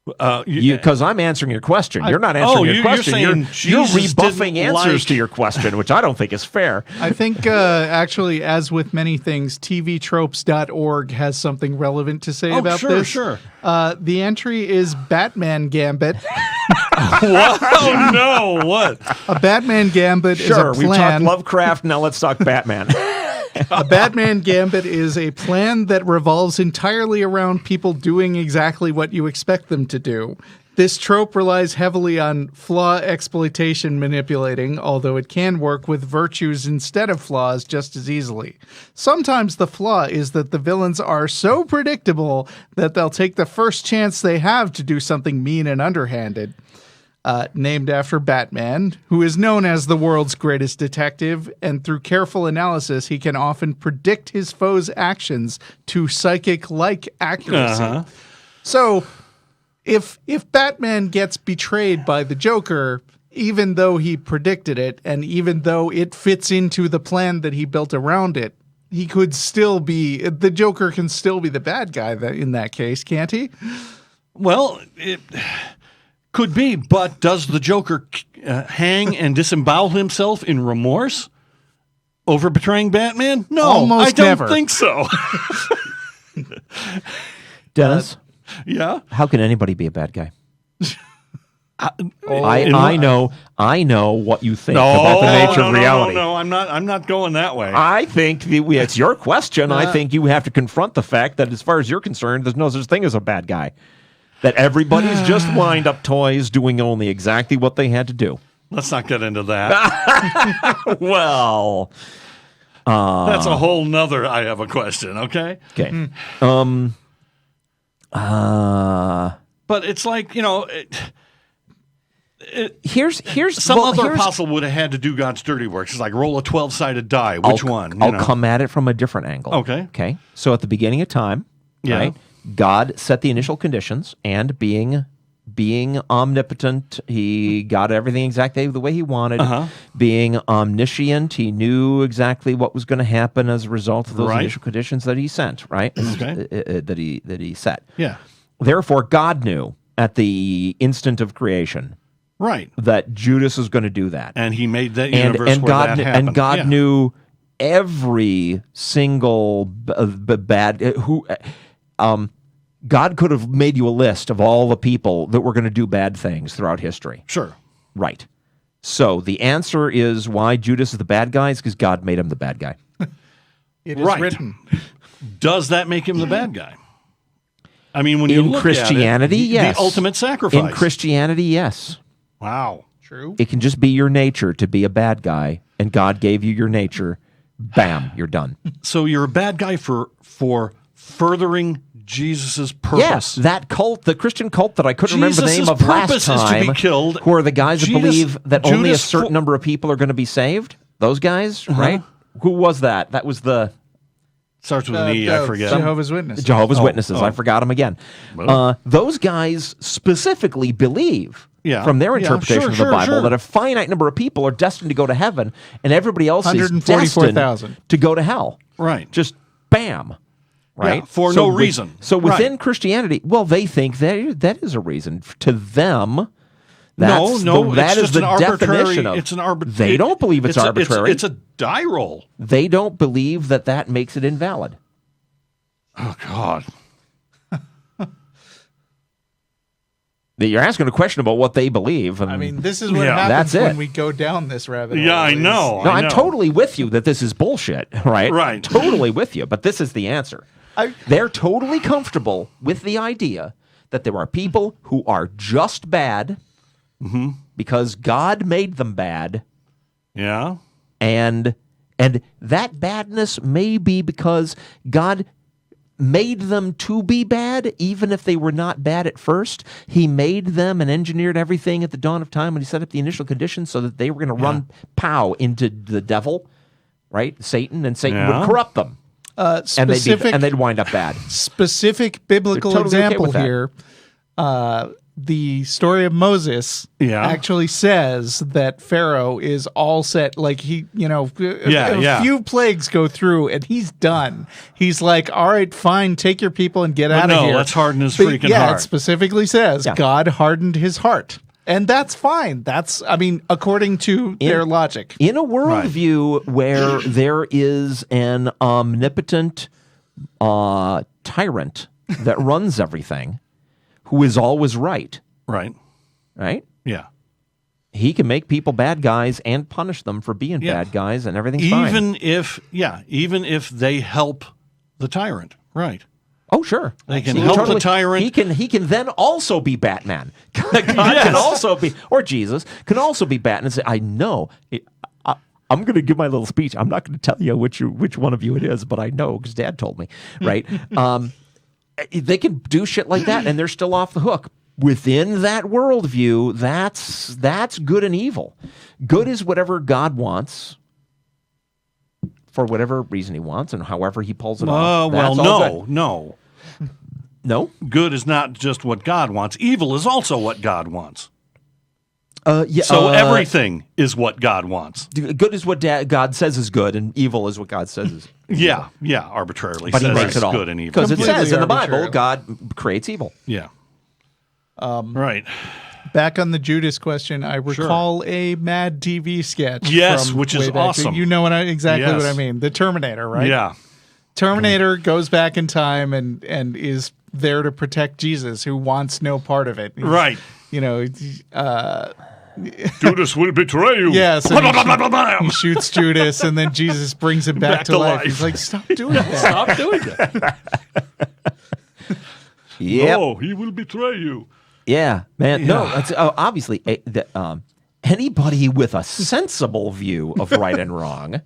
Because I'm answering your question. You're not answering your question. You're rebuffing answers to your question, which I don't think is fair. I think, actually, as with many things, tvtropes.org has something relevant to say about this. Sure. The entry is Batman Gambit. What? Oh, no. What? A Batman Gambit is a plan. We've talked Lovecraft, now let's talk Batman. A Batman Gambit is a plan that revolves entirely around people doing exactly what you expect them to do. This trope relies heavily on flaw exploitation manipulating, although it can work with virtues instead of flaws just as easily. Sometimes the flaw is that the villains are so predictable that they'll take the first chance they have to do something mean and underhanded. Named after Batman, who is known as the world's greatest detective, and through careful analysis, he can often predict his foes' actions to psychic-like accuracy. So, if Batman gets betrayed by the Joker, even though he predicted it, and even though it fits into the plan that he built around it, he could still be, the Joker can still be the bad guy in that case, can't he? Well, it could be, but does the Joker hang and disembowel himself in remorse over betraying Batman? No, almost I don't never. think so. Dennis? Yeah? How can anybody be a bad guy? I know what you think about the nature of reality. No, I'm not going that way. I think it's your question. I think you have to confront the fact that as far as you're concerned, there's no such thing as a bad guy. That everybody's just wind-up toys doing only exactly what they had to do. Let's not get into that. Well, that's a whole nother. I have a question. Okay. Okay. But it's like, Here's some other apostle would have had to do God's dirty work. It's like roll a 12-sided die. Which one? I'll come at it from a different angle. Okay. So at the beginning of time, right? God set the initial conditions, and being omnipotent, he got everything exactly the way he wanted. Being omniscient, he knew exactly what was going to happen as a result of those initial conditions that he sent, right? That he set. Yeah. Therefore, God knew at the instant of creation, that Judas was going to do that, and he made that universe where God, that happened. And God knew every single bad God could have made you a list of all the people that were going to do bad things throughout history. Sure. Right. So the answer is why Judas is the bad guy is because God made him the bad guy. It is written. Does that make him the bad guy? I mean, when you look Christianity, at it, yes. The ultimate sacrifice. In Christianity, yes. Wow. True. It can just be your nature to be a bad guy, and God gave you your nature. Bam, you're done. So you're a bad guy for furthering Jesus' purpose. Yes, that cult, the Christian cult that I couldn't remember the name of last time, is to be killed. Who are the guys that believe that only a certain number of people are going to be saved? Those guys, right? Who was that? That was the... Starts with an E, I forget. Jehovah's Witnesses. Jehovah's Witnesses. I forgot them again. Those guys specifically believe, from their interpretation of the Bible, that a finite number of people are destined to go to heaven, and everybody else is destined to go to hell. Right. Just bam. Right? Yeah, for no reason. So within Christianity, well, they think that is a reason. To them, that is the definition of. It's an arbitrary. They don't believe it's arbitrary. It's a die roll. They don't believe that makes it invalid. Oh, God. You're asking a question about what they believe. I mean, this is what happens when we go down this rabbit hole. Yeah, I know. No, I'm totally with you that this is bullshit, right? Right. Totally with you, but this is the answer. They're totally comfortable with the idea that there are people who are just bad because God made them bad. Yeah. And that badness may be because God made them to be bad, even if they were not bad at first. He made them and engineered everything at the dawn of time when he set up the initial conditions so that they were going to run into the devil, right? Satan, and Satan would corrupt them. And they'd wind up bad. Specific biblical totally example okay here. the story of Moses Yeah. actually says that Pharaoh is all set. Like a few plagues go through and he's done. He's like, all right, fine, take your people and get out of here. let's harden his But freaking yeah, heart. it specifically says God hardened his heart. And that's fine. According to their logic. In a worldview where there is an omnipotent tyrant that runs everything, who is always right, Right. right? Yeah. He can make people bad guys and punish them for being bad guys, and everything's fine. Even if they help the tyrant. Right. Oh, sure. They can help the tyrant. He can then also be Batman. God can also be, or Jesus can also be Batman and say, I know. I'm going to give my little speech. I'm not going to tell you which one of you it is, but I know because Dad told me, right? They can do shit like that, and they're still off the hook. Within that worldview, that's good and evil. Good is whatever God wants, for whatever reason he wants, and however he pulls it off. No. Good is not just what God wants. Evil is also what God wants. So everything is what God wants. Good is what God says is good, and evil is what God says is evil. Yeah, arbitrarily but says he makes it all good and evil. because it says in the Bible arbitrary. God creates evil. Yeah. Right. Back on the Judas question, I recall a Mad TV sketch. Yes, from which is way back. awesome. You know exactly Yes. what I mean. The Terminator, right? Yeah. Terminator goes back in time and is there to protect Jesus, who wants no part of it. Right. Judas will betray you. Yeah, so he shoots Judas, and then Jesus brings him back to life. He's like, stop doing that. Stop doing that. Yep. No, he will betray you. Yeah, man. No, that's obviously anybody with a sensible view of right and wrong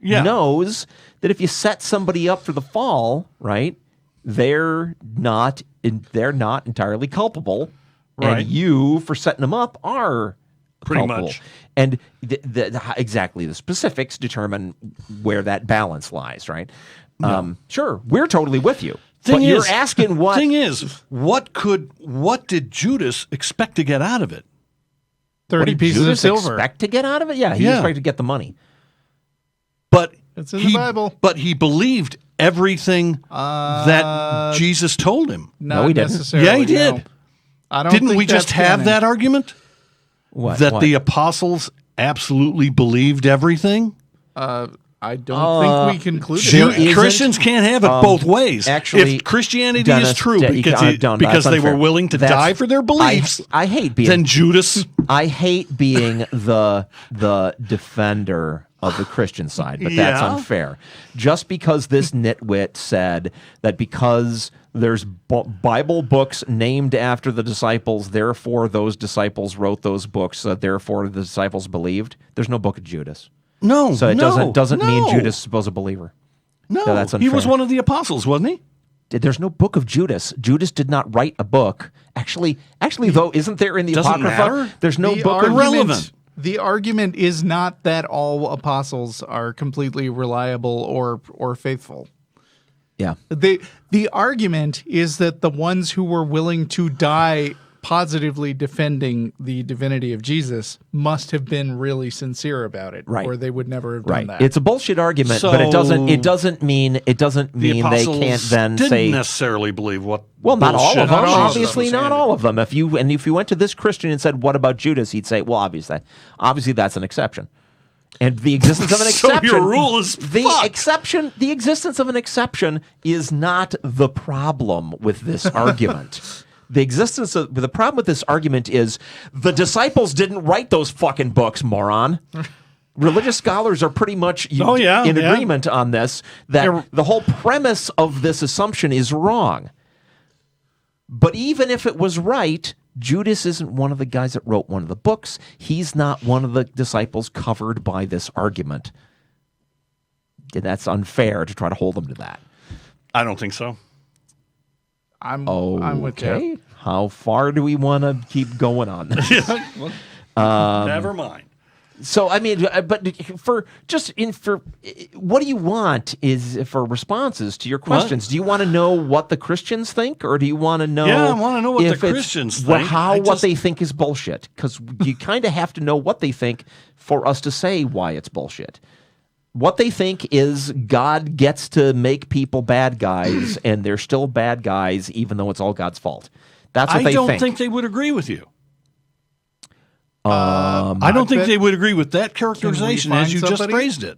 knows that if you set somebody up for the fall, right, they're not entirely culpable, Right. and you for setting them up are Pretty culpable. much. And exactly the specifics determine where that balance lies, right? Sure, we're totally with you. You're asking what? Thing is, what did Judas expect to get out of it? 30 did pieces Judas of silver. expect to get out of it? Yeah, he expected to get the money. But It's in the Bible. But he believed everything that Jesus told him. No, he didn't. Necessarily, Yeah, he did. no. I don't Didn't think we just that's have canon. that argument? What? That What? the apostles absolutely believed everything? I don't think we concluded There that. isn't- Christians can't have it both ways. actually, if Christianity Dennis, is true because that's they were unfair. willing to That's- die for their beliefs, I hate being then Judas. I hate being the defender of the Christian side, but that's Yeah. unfair. Just because this nitwit said that because there's Bible books named after the disciples, therefore those disciples wrote those books, therefore the disciples believed. There's no book of Judas. No, So it doesn't mean no. Judas was a believer. No, So that's he was unfair. one of the apostles, wasn't he? There's no book of Judas. Judas did not write a book. Actually, though, isn't there in the Doesn't Apocrypha? matter. There's no The book of argument- Irrelevant. The argument is not that all apostles are completely reliable or faithful. Yeah. The argument is that the ones who were willing to die positively defending the divinity of Jesus must have been really sincere about it, Right. or they would never have done Right. that. It's a bullshit argument, So- but it doesn't mean The they apostles can't then didn't say necessarily believe what. well, not all bullshit of them. Jesus Obviously, was not handing. all of them. If you went to this Christian and said, "What about Judas?" He'd say, "Well, obviously that's an exception." And the existence of an So your exception, rule is fucked. the existence of an exception is not the problem with this argument. The problem with this argument is the disciples didn't write those fucking books, moron. Religious scholars are pretty much in agreement on this, that the whole premise of this assumption is wrong. But even if it was right, Judas isn't one of the guys that wrote one of the books. He's not one of the disciples covered by this argument. And that's unfair to try to hold him to that. I don't think so. I'm with Okay. you. How far do we want to keep going on this? Never mind. So I mean, but what do you want is for responses to your questions? What? Do you want to know what the Christians think, or do you want to know? Yeah, I want to know what if the it's- Christians well, think. what they think is bullshit? Because you kind of have to know what they think for us to say why it's bullshit. What they think is God gets to make people bad guys, and they're still bad guys, even though it's all God's fault. That's what they think. I don't think they would agree with you. I don't think they would agree with that characterization as you just phrased it.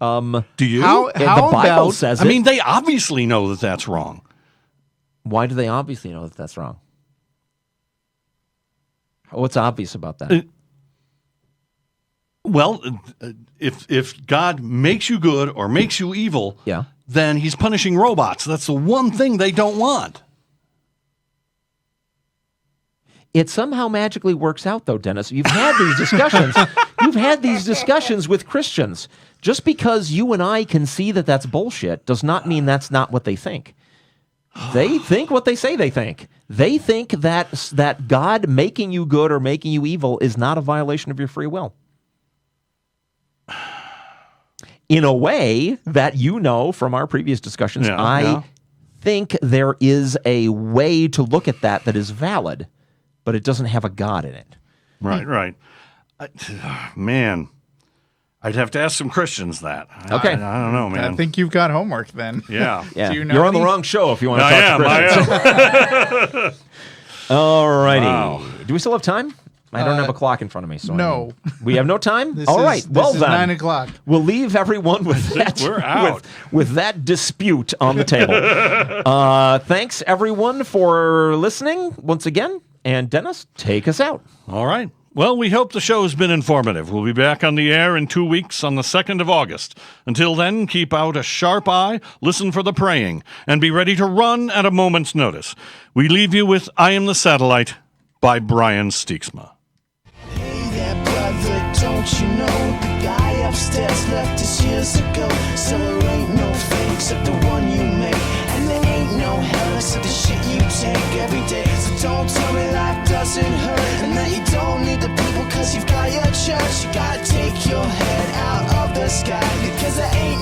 Do you? How the Bible about- says I it. mean, they obviously know that that's wrong. Why do they obviously know that that's wrong? What's obvious about that? Well, if God makes you good or makes you evil, Yeah. then he's punishing robots. That's the one thing they don't want. It somehow magically works out, though, Dennis. You've had these discussions. You've had these discussions with Christians. Just because you and I can see that that's bullshit does not mean that's not what they think. They think what they say they think. They think that God making you good or making you evil is not a violation of your free will. In a way that you know from our previous discussions, I think there is a way to look at that is valid, but it doesn't have a God in it. Right. Man, I'd have to ask some Christians that. Okay. I don't know, man. I think you've got homework then. Yeah. Do you know You're on the any? wrong show if you want to I talk to Christians. All righty. Wow. Do we still have time? I don't have a clock in front of me. So no. we have no time? This All is- right. this Well is then. 9 o'clock. We'll leave everyone with that. We're out. With that dispute on the table. Thanks, everyone, for listening once again. And Dennis, take us out. All right. Well, we hope the show has been informative. We'll be back on the air in 2 weeks on the 2nd of August. Until then, keep out a sharp eye, listen for the praying, and be ready to run at a moment's notice. We leave you with I Am the Satellite by Brian Steeksma. Hey there, brother, don't you know the guy upstairs left us years ago? So there ain't no fate except the one you make, and there ain't no hell except the shit you take every day. So don't tell me life doesn't hurt, and that you don't need the people 'cause you've got your church. You gotta take your head out of the sky, because there ain't